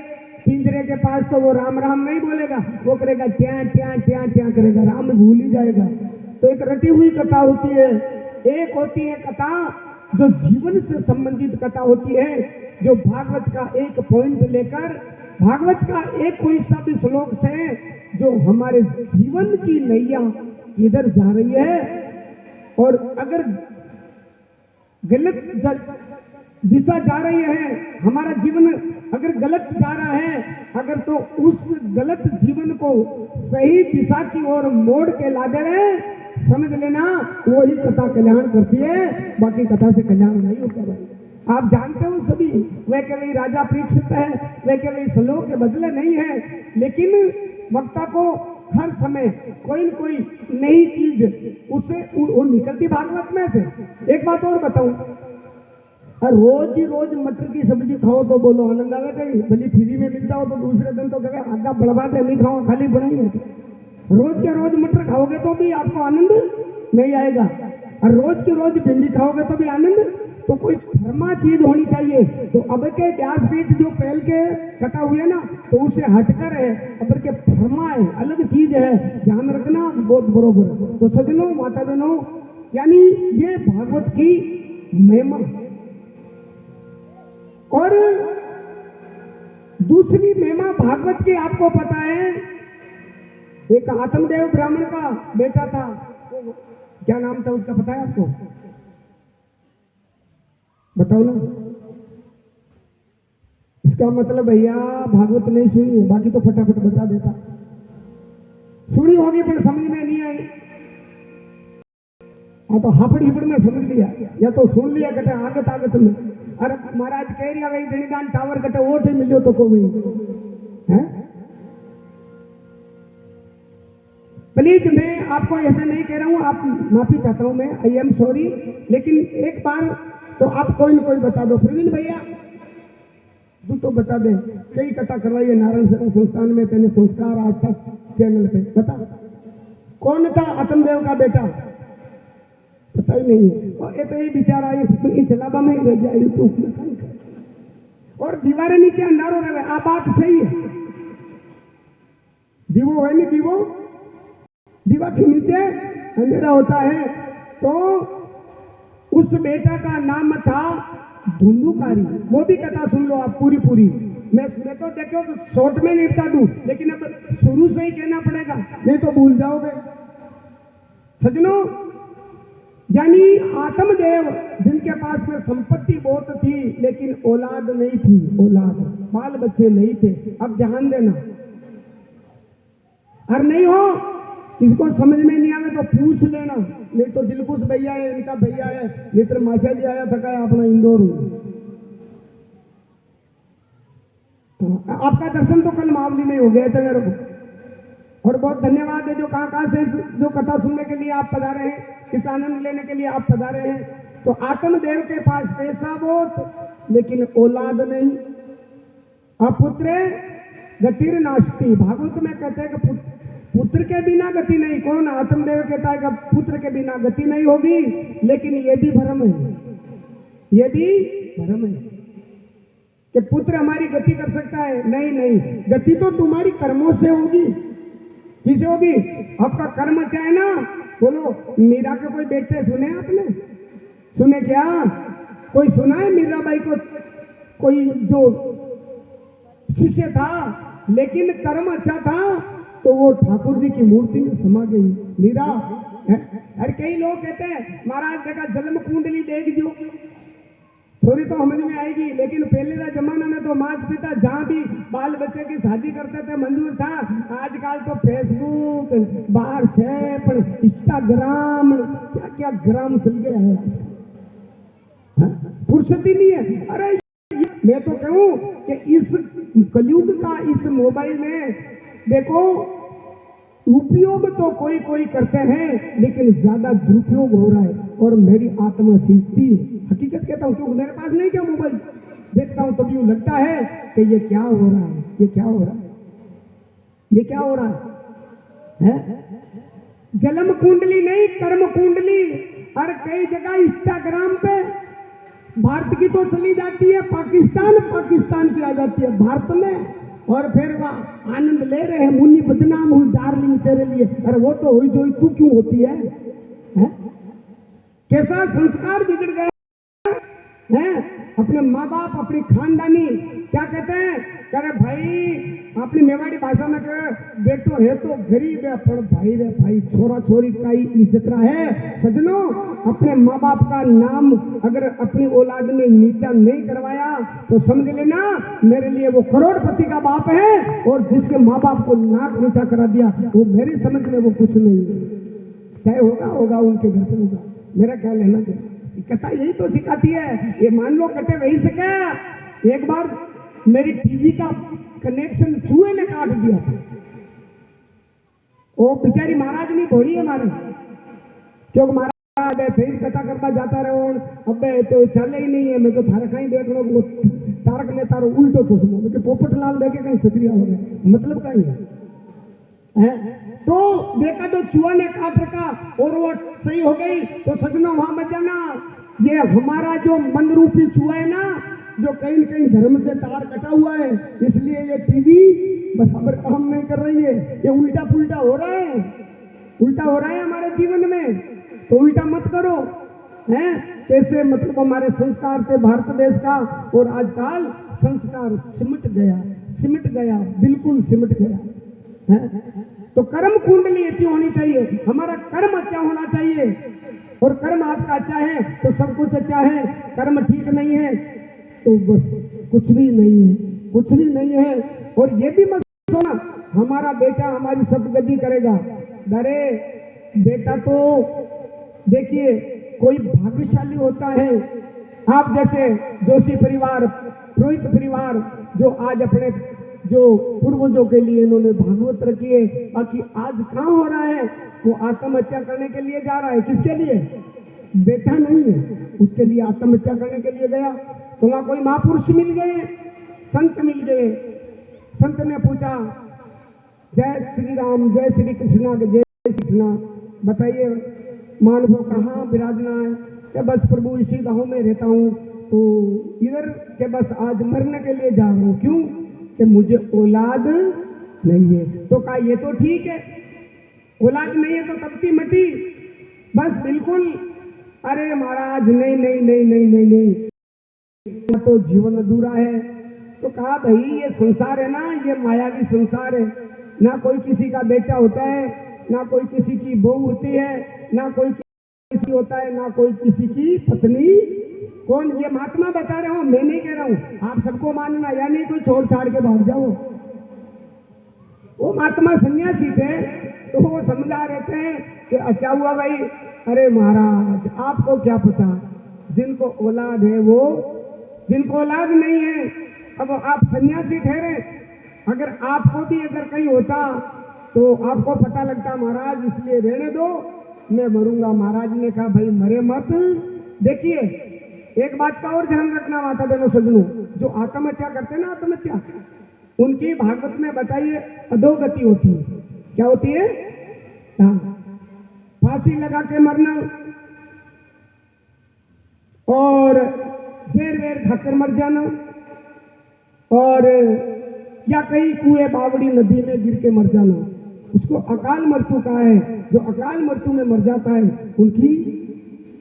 पिंजरे के पास तो वो राम राम नहीं बोलेगा, वो करेगा ट्या ट्या ट्या ट्या करेगा, राम भूल ही जाएगा। तो एक रटी हुई कथा होती है, एक होती है कथा जो जीवन से संबंधित कथा होती है, जो भागवत का एक पॉइंट लेकर, भागवत का एक कोई सा भी श्लोक से जो हमारे जीवन की नैया इधर जा रही है, और अगर गलत दिशा जा रही है, हमारा जीवन अगर गलत जा रहा है, अगर तो उस गलत जीवन को सही दिशा की ओर मोड़ के ला दे रहे, समझ लेना वही कथा कल्याण करती है, बाकी कथा से कल्याण नहीं होता भाई। आप जानते हो सभी, वे केवल राजा परीक्षित है, वे केवल श्लोक के बदले नहीं है, लेकिन वक्ता को हर समय कोई न कोई नई चीज उसे वो निकलती भागवत में से। एक बात और बताऊं, रोज ही रोज मटर की सब्जी खाओ तो बोलो आनंद आवे कहीं, भली फ्री में मिलता हो तो दूसरे दिन तो कहे आगा बड़वा दे, नहीं खाओ खाली बनाई है। रोज के रोज मटर खाओगे तो भी आपको आनंद नहीं आएगा, और रोज के रोज भिंडी खाओगे तो भी आनंद। तो कोई फरमा चीज होनी चाहिए। तो अब के व्यासपीठ जो पहल के कथा हुई है ना, तो उसे हटकर है, अब के फरमा है, अलग चीज है, ध्यान रखना बहुत बरोबर। तो सजनों माता बहनों, यानी ये भागवत की महिमा। और दूसरी महिमा भागवत की आपको पता है, एक आत्मदेव ब्राह्मण का बेटा था, क्या नाम था उसका पता है आपको? बताओ ना। इसका मतलब भैया भागवत नहीं सुनी है, बाकी तो फटाफट बता देता। सुनी होगी पर समझ में नहीं आई। हाँ तो हापड़ हिपड़ में समझ लिया, या तो सुन लिया कटे आगत आगत में। अरे महाराज कह रहा भाई जनीदान टावर कटे वोट ही मिलो तो को है। प्लीज मैं आपको ऐसा नहीं कह रहा हूं, आप माफी चाहता हूं मैं, आई एम सॉरी, लेकिन एक बार तो आप कोई न कोई बता दो। प्रवीण भैया तू तो बता दे, कई कथा करवाई है नारायण सेवा संस्थान में, तेने संस्कार आस्था चैनल पे, बता कौन था आत्मदेव का बेटा? पता ही नहीं है। और ये तो ये बेचारा ये चलाबा में ही रह गया यूट्यूब में, और दीवारें नीचे अंधारो रहे। आ बात सही है, दीवो है नहीं, दीवा के नीचे अंधेरा होता है। तो उस बेटा का नाम था धुंधुकारी। वो भी कथा सुन लो आप पूरी। मैं तो देखो शॉर्ट में निपटा दूं, लेकिन अब शुरू से ही कहना पड़ेगा, नहीं तो भूल जाओगे सजनों। यानी आत्मदेव जिनके पास में संपत्ति बहुत थी, लेकिन औलाद नहीं थी, औलाद बाल बच्चे नहीं थे। अब ध्यान देना, और नहीं हो इसको समझ में नहीं आवे तो पूछ लेना, नहीं तो दिलकुश भैया है, इनका भैया है, मित्र माशा जी आया थका है अपना इंदौर। आपका दर्शन तो कल मावली में हो गए थे मेरे को, और बहुत धन्यवाद है जो कहाँ से जो कथा सुनने के लिए आप पधारे हैं, इस आनंद लेने के लिए आप पधारे हैं। तो आत्मदेव के पास पैसा बहुत, लेकिन औलाद नहीं। अपुत्रे गतिर नास्ति, भागवत में कहते हैं कि पुत्र के बिना गति नहीं। कौन? आत्मदेव कहता है कि पुत्र के बिना गति नहीं होगी, लेकिन ये भी भ्रम है, ये भी भ्रम है कि पुत्र हमारी गति कर सकता है। नहीं, गति तो तुम्हारी कर्मों से होगी। किसे होगी? आपका कर्म चाहे ना। बोलो मीरा के कोई बेटे सुने आपने? सुने क्या? कोई सुना है मीराबाई को? कोई जो शिष्य था, लेकिन कर्म अच्छा था तो वो ठाकुर जी की मूर्ति में समा गई मीरा। अरे कई लोग कहते हैं महाराज देखा जन्म कुंडली देख जो, थोड़ी तो समझ में आएगी, लेकिन पहले का जमाना में तो माता पिता जहाँ भी बाल बच्चे की शादी करते थे मंजूर था। आजकल तो फेसबुक, व्हाट्सएप, इंस्टाग्राम, क्या क्या ग्राम चल गया है आजकल। हाँ? फुर्सत ही नहीं है। अरे मैं तो कहूँ कि इस कलयुग का इस मोबाइल में देखो, उपयोग तो कोई कोई करते हैं, लेकिन ज्यादा दुरुपयोग हो रहा है। और मेरी आत्मा सीखती है, हकीकत कहता हूँ, क्योंकि मेरे पास नहीं क्या मोबाइल, देखता हूँ तब यूं लगता है कि ये क्या हो रहा है, ये क्या हो रहा है, ये क्या हो रहा है? जन्म कुंडली नहीं, कर्म कुंडली। हर कई जगह इंस्टाग्राम पे भारत की तो चली जाती है, पाकिस्तान की आ जाती है भारत में, और फिर वह आनंद ले रहे हैं, मुन्नी बदनाम हुई डार्लिंग तेरे लिए। अरे वो तो हुई जो तू क्यों होती है? कैसा संस्कार बिगड़ गया है? अपने माँ बाप, अपनी खानदानी क्या कहते हैं, करे भाई अपनी मेवाड़ी भाषा में कहे बेटो है तो गरीब है, पर भाई रे भाई छोरा छोरी का ही इज्जत रहा है। सजनों, अपने माँ बाप का नाम अगर अपनी औलाद ने नीचा नहीं करवाया तो समझ लेना मेरे लिए वो करोड़पति का बाप है, और जिसके माँ बाप को नाक नीचा करा दिया वो मेरी समझ में वो कुछ नहीं है। चाहे होगा उनके घर पे होगा, मेरा क्या लेना देना। कथा यही तो सिखाती है। ये मान लो कटे वही से क्या, एक बार मेरी टीवी का कनेक्शन चूहे ने काट दिया था। वो बेचारी महाराज नहीं भोली है हमारे, क्योंकि महाराज फिर कथा करता जाता रहो, अब तो चले ही नहीं है। मैं तो थारा कहीं देख लो, वो तारक में तारो उल्टो चश्मो, मैं पोपट लाल देखे कहीं छतरिया हो गए, मतलब कहीं है। तो देखा तो चूहा ने काट रखा और वो सही हो गई। तो सजनों वहां मत जाना, ये हमारा जो मन रूपी चूहा है ना, जो कहीं न कहीं धर्म से तार कटा हुआ है, इसलिए ये टीवी बराबर काम नहीं कर रही है। ये उल्टा पुल्टा हो रहा है, उल्टा हो रहा है हमारे जीवन में। तो उल्टा मत करो, हैं? कैसे मतलब हमारे संस्कार थे भारत देश का, और आजकल संस्कार सिमट गया, बिल्कुल सिमट गया है। तो कर्म कुंडली अच्छी होनी चाहिए, हमारा कर्म अच्छा होना चाहिए, और कर्म आपका अच्छा है तो सब कुछ अच्छा है। कर्म ठीक नहीं है तो बस कुछ भी नहीं है। और ये भी मत सोचना हमारा बेटा हमारी सदगति करेगा। अरे बेटा तो देखिए कोई भाग्यशाली होता है, आप जैसे जोशी परिवार, पुरोहित परिवार, जो आज अपने जो पूर्वजों के लिए इन्होंने भागवत रखी है। बाकी आज कहाँ हो रहा है, वो आत्महत्या करने के लिए जा रहा है। किसके लिए? बेटा नहीं है, उसके लिए आत्महत्या करने के लिए गया। तो वहां कोई महापुरुष मिल गए, संत मिल गए। संत ने पूछा, जय श्री राम, जय श्री कृष्णा, जय श्री कृष्णा, बताइए मानव कहाँ विराजना है? कि बस प्रभु इसी गांव में रहता हूँ, तो इधर के बस आज मरने के लिए जा रहा हूँ। क्यों? कि मुझे औलाद नहीं है। तो कहा ये तो ठीक है, औलाद नहीं है तो तपती मटी, बस बिल्कुल। अरे महाराज नहीं, तो जीवन अधूरा है। तो कहा भाई ये संसार है ना, ये मायावी संसार है, ना कोई किसी का बेटा होता है, ना कोई किसी की बहू होती है, ना कोई किसी होता है, ना कोई किसी की पत्नी। कौन? ये महात्मा बता रहे हो, मैं नहीं कह रहा हूं। आप सबको मानना, या नहीं कोई छोड़ छाड़ के भाग जाओ। वो महात्मा सन्यासी थे, तो वो समझा रहे थे कि अच्छा हुआ भाई। अरे महाराज आपको क्या पता, जिनको औलाद है वो, जिनको औलाद नहीं है, अब आप सन्यासी ठहरे। अगर आपको भी अगर कहीं होता तो आपको पता लगता महाराज, इसलिए रहने दो, मैं मरूंगा। महाराज ने कहा भाई मरे मत। देखिए एक बात का और ध्यान रखना माता बहनों सजनों, जो आत्महत्या करते हैं ना, आत्महत्या उनकी भागवत में बताइए अधोगति होती है। क्या होती है? हाँ, फांसी लगा के मरना, और जेर वेर खाकर मर जाना, और या कहीं कुएं बावड़ी नदी में गिर के मर जाना, उसको अकाल मृत्यु कहा है। जो अकाल मृत्यु में मर जाता है उनकी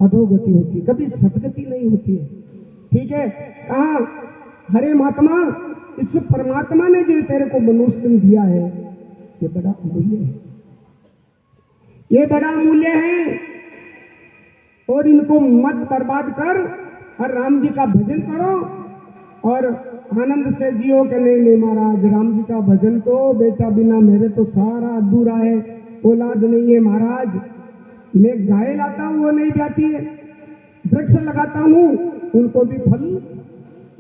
अधोगति होती है, कभी सदगति नहीं होती है। ठीक है? कहा हरे महात्मा, इस परमात्मा ने जो तेरे को मनुष्य जन्म दिया है, ये बड़ा अमूल्य है, ये बड़ा अमूल्य है, और इनको मत बर्बाद कर, और राम जी का भजन करो और आनंद से जियो। कि नहीं नहीं महाराज, राम जी का भजन तो बेटा बिना मेरे तो सारा अधूरा है, औलाद नहीं है महाराज। मैं गाय लाता हूँ वो नहीं जाती है, वृक्ष लगाता हूँ उनको भी फल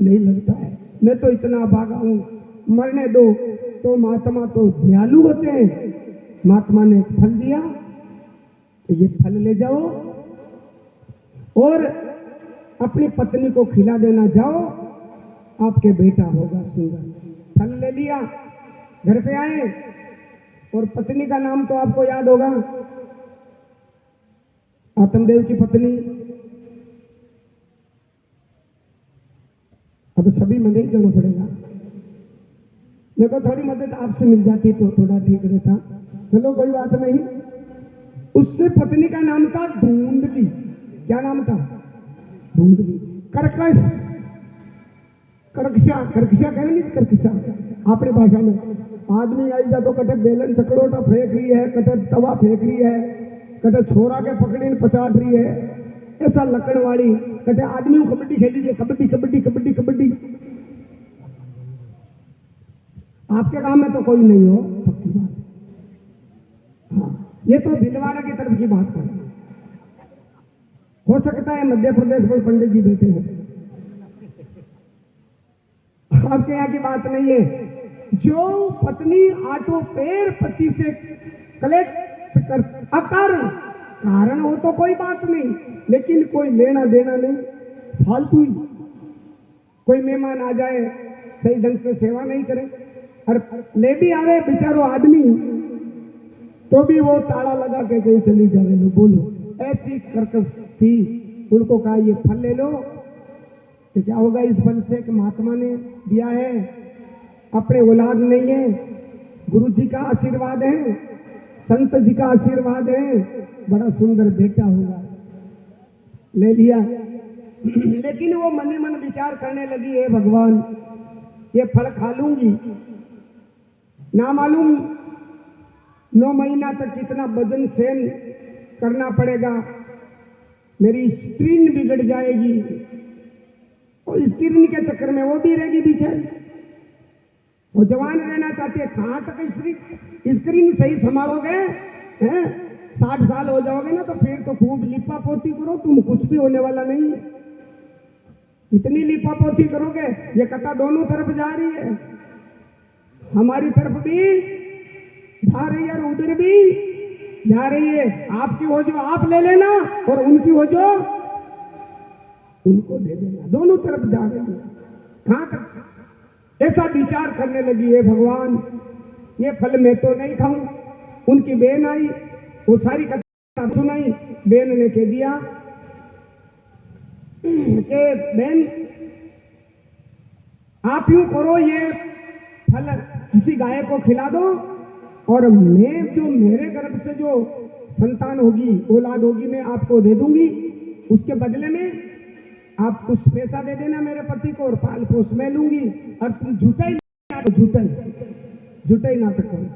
नहीं लगता है। मैं तो इतना भागा हूँ, मरने दो। तो महात्मा तो दयालु होते हैं, महात्मा ने फल दिया, तो ये फल ले जाओ और अपनी पत्नी को खिला देना, जाओ आपके बेटा होगा सुंदर। फल ले लिया, घर पे आए और पत्नी का नाम तो आपको याद होगा, आत्मदेव की पत्नी। अब सभी में नहीं करना पड़ेगा, मेरे को थोड़ी मदद आपसे मिल जाती तो थोड़ा ठीक रहता। चलो कोई बात नहीं। उससे पत्नी का नाम था धुंधली। क्या नाम था? धुंधली। कर्कश, करकशा, करकशा कहे नहीं, करकशा अपनी भाषा में। आदमी आई जा तो कटे बेलन चकलोटा फेंक रही है, कटे तवा फेंक रही है, कटे छोरा के पकड़ी पचाट रही है, ऐसा लकड़ वाली। कटे आदमी को कबड्डी खेली है, कबड्डी कबड्डी कबड्डी कबड्डी। आपके गांव में तो कोई नहीं हो, पक्की बात। हाँ, ये तो भीलवाड़ा की तरफ की बात है। हो सकता है मध्य प्रदेश में पंडित जी बैठे हैं, आपके यहाँ की बात नहीं है। जो पत्नी आटो पैर पति से कलेक्ट कर अकारण, कारण हो तो कोई बात नहीं, लेकिन कोई लेना देना नहीं, फालतू ही। कोई मेहमान आ जाए सही ढंग से सेवा नहीं करे, और ले भी आवे बेचारो आदमी तो भी वो ताला लगा के कहीं चली जावे। लो बोलो, ऐसी कर्कश थी। उनको कहा ये फल ले लो, तो क्या होगा इस फल से? कि महात्मा ने दिया है, अपने औलाद नहीं है, गुरु जी का आशीर्वाद है, संत जी का आशीर्वाद है, बड़ा सुंदर बेटा होगा। ले लिया। लेकिन वो मन ही मन विचार करने लगी, हे भगवान ये फल खा लूंगी, ना मालूम 9 महीना तक कितना वजन सहन करना पड़ेगा, मेरी स्क्रीन बिगड़ जाएगी, और स्क्रीन के चक्कर में वो भी रहेगी बेचारी। वो जवान रहना चाहती है, कहाँ तक स्क्रीन सही संभालोगे? हैं 60 साल हो जाओगे ना तो फिर तो खूब लिपा पोती करो, तुम कुछ भी होने वाला नहीं है। इतनी लिपा पोती करोगे, ये कथा दोनों तरफ जा रही है, हमारी तरफ भी जा रही है और उधर भी जा रही है। आपकी हो जो आप ले लेना और उनकी हो जो उनको दे देना, दोनों तरफ जा रही है। कहां तक? ऐसा विचार करने लगी है, भगवान ये फल मैं तो नहीं खाऊं। उनकी बहन आई, वो सारी कथा सुनाई। बहन ने कह दिया कि बहन आप यूं करो, ये फल किसी गाय को खिला दो, और मैं जो मेरे गर्भ से जो संतान होगी, औलाद होगी, मैं आपको दे दूंगी। उसके बदले में आप कुछ पैसा दे देना मेरे पति को, और पाल पोस मैं लूंगी, और तुम झूठा ही नाटक करो।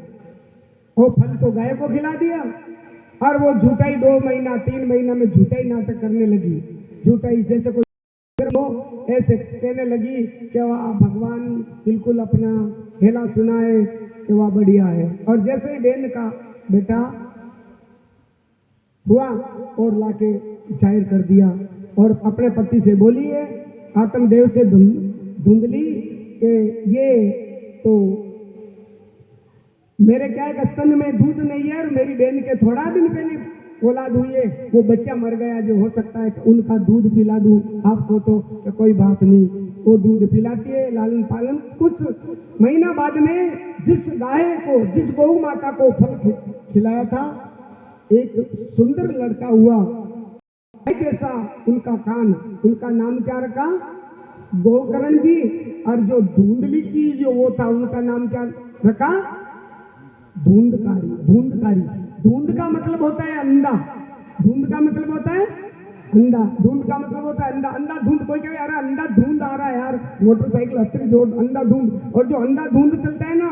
वो फल तो गाय को खिला दिया, और वो झूठा ही 2 महीना 3 महीना में झूठा ही नाटक करने लगी। झूठा ही जैसे कोई ऐसे कहने लगी कि वाह भगवान बिल्कुल अपना हेला सुनाए कि वाह बढ़िया है। और जैसे ही बहन का बेटा हुआ और लाके जाहिर कर दिया, और अपने पति से बोली है आत्मदेव से धुंधली कि ये तो मेरे क्या एक स्तन में दूध नहीं है, और मेरी बहन के थोड़ा दिन पहले औलाद हुई है, वो बच्चा मर गया, जो हो सकता है कि उनका दूध पिला दूं आपको, तो कोई बात नहीं, वो दूध पिलाती है, लालन पालन। कुछ महीना बाद में जिस गाय को, जिस गौ माता को फल खिलाया था, एक सुंदर लड़का हुआ जैसा उनका कान, उनका नाम क्या रखा? गोकर्ण जी। और जो धुंधली की जो वो था, उनका नाम क्या रखा? धुंधकारी। धुंधकारी, धुंध का मतलब होता है अंधा, धुंध का मतलब होता है अंधा, धुंध का मतलब होता है अंधा। अंधा धुंध, कोई कहे यार अंधा धुंध आ रहा है यार, मोटरसाइकिल हथरी जोड़, अंधा धुंध। और जो अंधा धुंध चलता है ना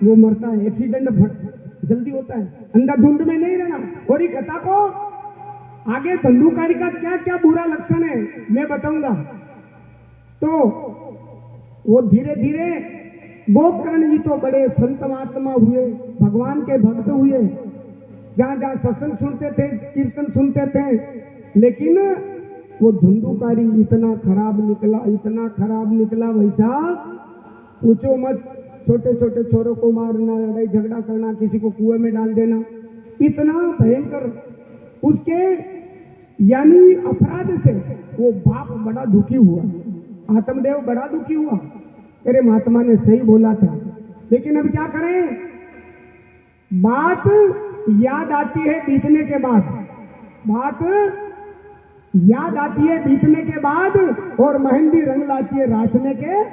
वो मरता है, एक्सीडेंट जल्दी होता है। अंधा धुंध में नहीं रहना। और ये कथा को आगे धंधुकारी का क्या क्या बुरा लक्षण है मैं बताऊंगा। तो वो धीरे धीरे गोकर्ण जी तो बड़े संत महात्मा हुए, भगवान के भक्त हुए, जहां जहां सत्संग सुनते थे, कीर्तन सुनते थे, लेकिन वो धंधुकारी इतना खराब निकला, इतना खराब निकला वैसा पूछो मत। छोटे छोटे छोरों को मारना, लड़ाई झगड़ा करना, किसी को कुएं में डाल देना, इतना भयंकर। उसके यानी अपराध से वो बाप बड़ा दुखी हुआ, आत्मदेव बड़ा दुखी हुआ। अरे महात्मा ने सही बोला था, लेकिन अब क्या करें, बात याद आती है बीतने के बाद, बात याद आती है बीतने के बाद, और मेहंदी रंग लाती है राचने के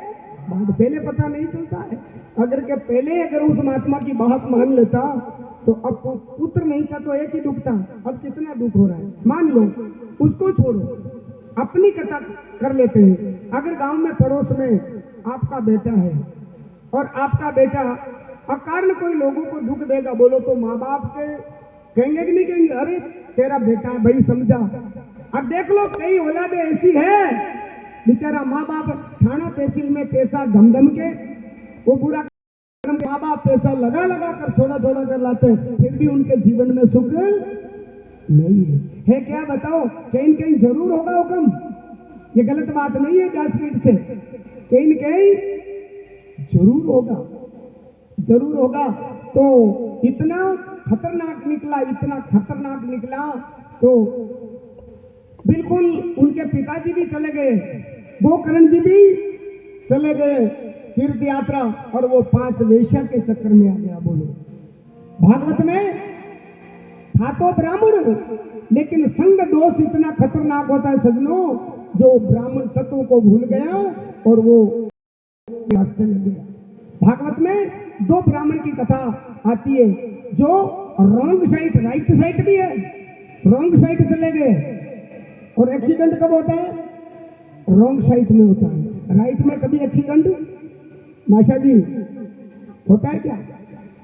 बाद। पहले पता नहीं चलता है। अगर के पहले अगर उस महात्मा की बात मान लेता तो अब पुत्र नहीं था तो एक ही दुख था, अब कितना दुख हो रहा है। मान लो, उसको छोड़ो, अपनी कथा कर लेते हैं। अगर गांव में पड़ोस में आपका बेटा है और आपका बेटा अकारण कोई लोगों को दुख देगा, बोलो तो माँ बाप के कहेंगे कि नहीं कहेंगे, अरे तेरा बेटा भाई समझा। अब देख लो कई औलादें ऐसी है, बेचारा माँ बाप थाना तहसील में पैसा धम धम के, वो बुरा माँ बाप पैसा लगा लगा कर छोड़ा छोड़ा कर लाते हैं, फिर भी उनके जीवन में सुख नहीं है क्या बताओ। कहीं कहीं जरूर होगा हुक्म, ये गलत बात नहीं है व्यासपीठ से, कहीं कहीं जरूर होगा, जरूर होगा। तो इतना खतरनाक निकला, इतना खतरनाक निकला, तो बिल्कुल उनके पिताजी भी चले गए, गोकर्ण जी भी चले गए तीर्थ यात्रा, और वो 5 वेश्या के चक्कर में आ गया। बोलो भागवत में था तो ब्राह्मण, लेकिन संग दोष इतना खतरनाक होता है सजनों, जो ब्राह्मण तत्व को भूल गया और वो रास्ते लग गया। भागवत में 2 ब्राह्मण की कथा आती है, जो रॉन्ग साइड, राइट साइड भी है, रॉन्ग साइड चले गए। और एक्सीडेंट कब होता है, रॉन्ग साइड में होता है, राइट में कभी एक्सीडेंट माशा जी होता है क्या,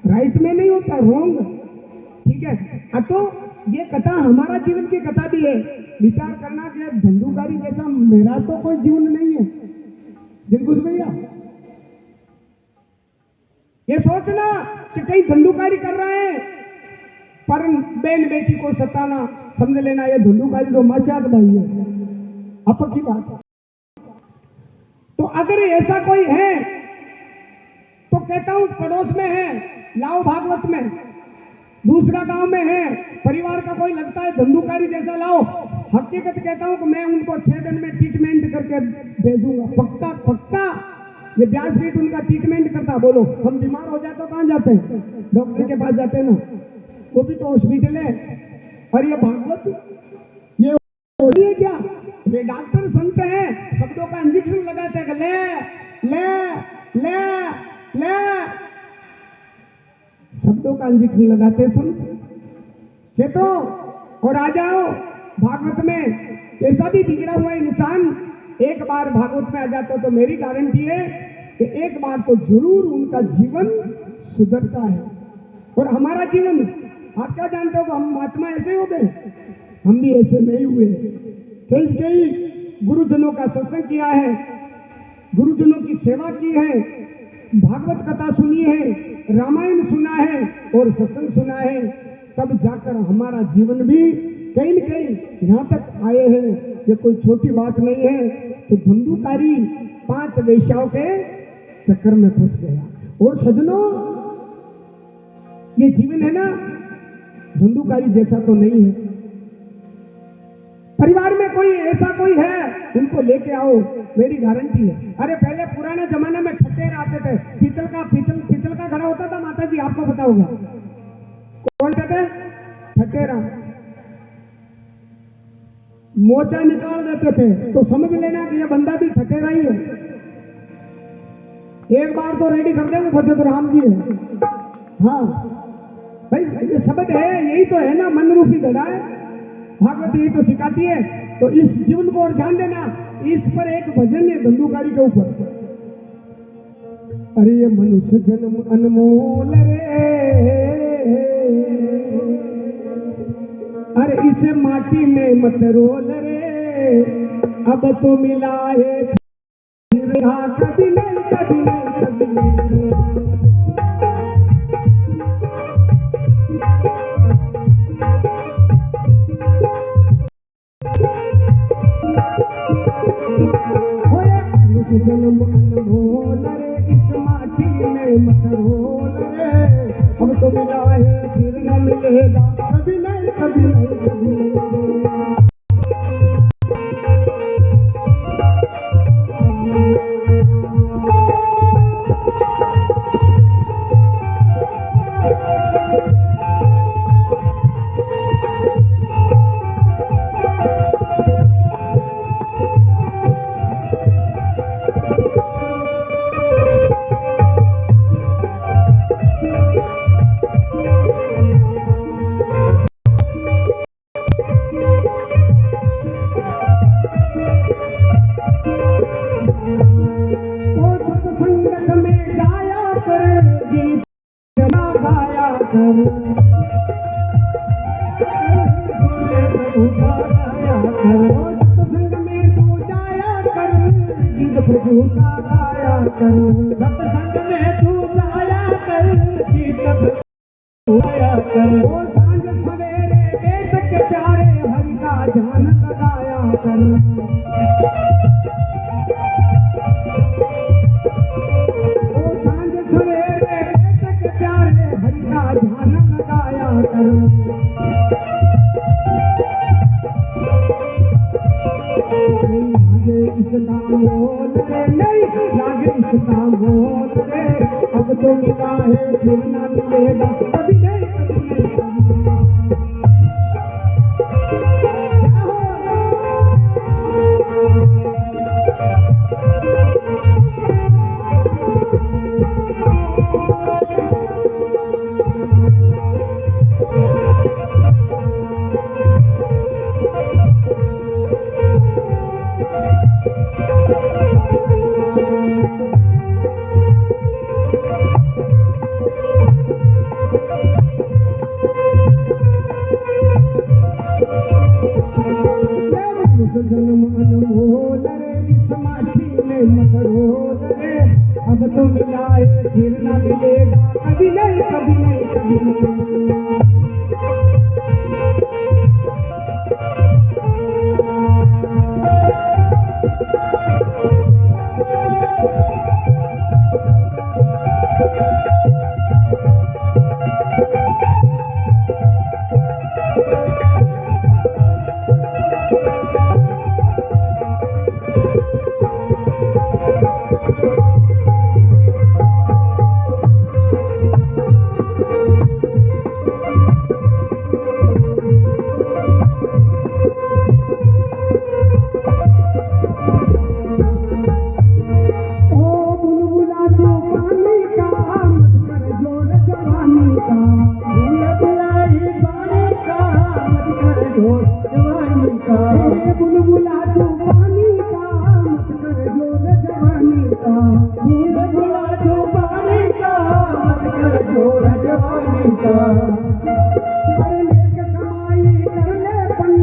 राइट में नहीं होता, रॉन्ग। ठीक है, तो ये कथा हमारा जीवन की कथा भी है। विचार करना कि धंधुकारी जैसा मेरा तो कोई जीवन नहीं है दिलकुश भैया। ये सोचना कि कहीं धंधुकारी कर रहे हैं, पर बहन बेटी को सताना, समझ लेना ये धंधुकारी तो माशात भाई है, अब की बात है। तो अगर ऐसा कोई है तो कहता हूं पड़ोस में है, लाओ भागवत में, दूसरा गांव में है, परिवार का कोई लगता है धंधुकारी जैसा, लाओ। हकीकत कहता हूं कि मैं उनको 6 दिन में ट्रीटमेंट करके भेजूंगा, पक्का पक्का। ये व्यासपीठ उनका ट्रीटमेंट करता। बोलो हम बीमार हो जाए तो कहां जाते हैं, डॉक्टर के पास जाते हैं ना, वो भी तो हॉस्पिटल है। और ये भागवत ये है क्या, ये डॉक्टर संत हैं, शब्दों का इंजेक्शन लगाते हैं, ले ले ले ले, शब्दों का इंजेक्शन लगाते हैं संत। चेतो और आ जाओ भागवत में। ऐसा भी बिगड़ा हुआ इंसान एक बार भागवत में आ जाता तो मेरी गारंटी है कि एक बार तो जरूर उनका जीवन सुधरता है। और हमारा जीवन आप क्या जानते हो कि हम महात्मा ऐसे हो गए, हम भी ऐसे नहीं हुए। कई कई गुरुजनों का सत्संग किया है, गुरुजनों की सेवा की है, भागवत कथा सुनी है, रामायण सुना है और सत्संग सुना है, तब जाकर हमारा जीवन भी कहीं न कहीं यहाँ तक आए हैं। ये कोई छोटी बात नहीं है। तो धंधुकारी 5 वेश्याओं के चक्कर में फंस गया। और सजनों ये जीवन है ना, धंधुकारी जैसा तो नहीं है। परिवार में कोई ऐसा कोई है, उनको लेके आओ, मेरी गारंटी है। अरे पहले पुराने जमाने में ठटेर आते थे, पीतल का घड़ा होता था, माता जी आपको पता होगा, कौन कहते ठटेरा, मोचा निकाल देते थे, तो समझ लेना कि ये बंदा भी ठटेरा ही है। एक बार तो रेडी कर दे, वो तो राम जी है। हाँ भाई, ये शब्द है, यही तो है ना, मन रूपी घड़ा है, भागवत यही तो सिखाती है। तो इस जीवन को और ध्यान देना। इस पर एक भजन है धंधुकारी के ऊपर, अरे ये मनुष्य जन्म अनमोल रे, अरे इस इस माटी में मत रोल रे, अब तो मिला है फिर हाँ कभी नहीं कभी नहीं कभी नहीं। इस जन्म अनमोल रे, इस माटी में मत रोल रे, अब तो मिला है फिर न मिलेगा कभी नहीं कभी नहीं कभी नहीं। सत्संगत में जाया कर, गीत जना गाया कर, सत्संग में तू जाया कर, गीत प्रभु का गाया कर, सत्संग में तू जाया कर, गीत प्रभु गाया कर। ओ सांझ सवेरे देश के प्यारे हरि का ध्यान लगाया कर, ओ सांझ सवेरे देश के प्यारे हरि का ध्यान लगाया कर। नहीं लागे इसका मोल रे, नहीं लागे इसका मोल रे, अब तो मिला है फिर ना मिलेगा।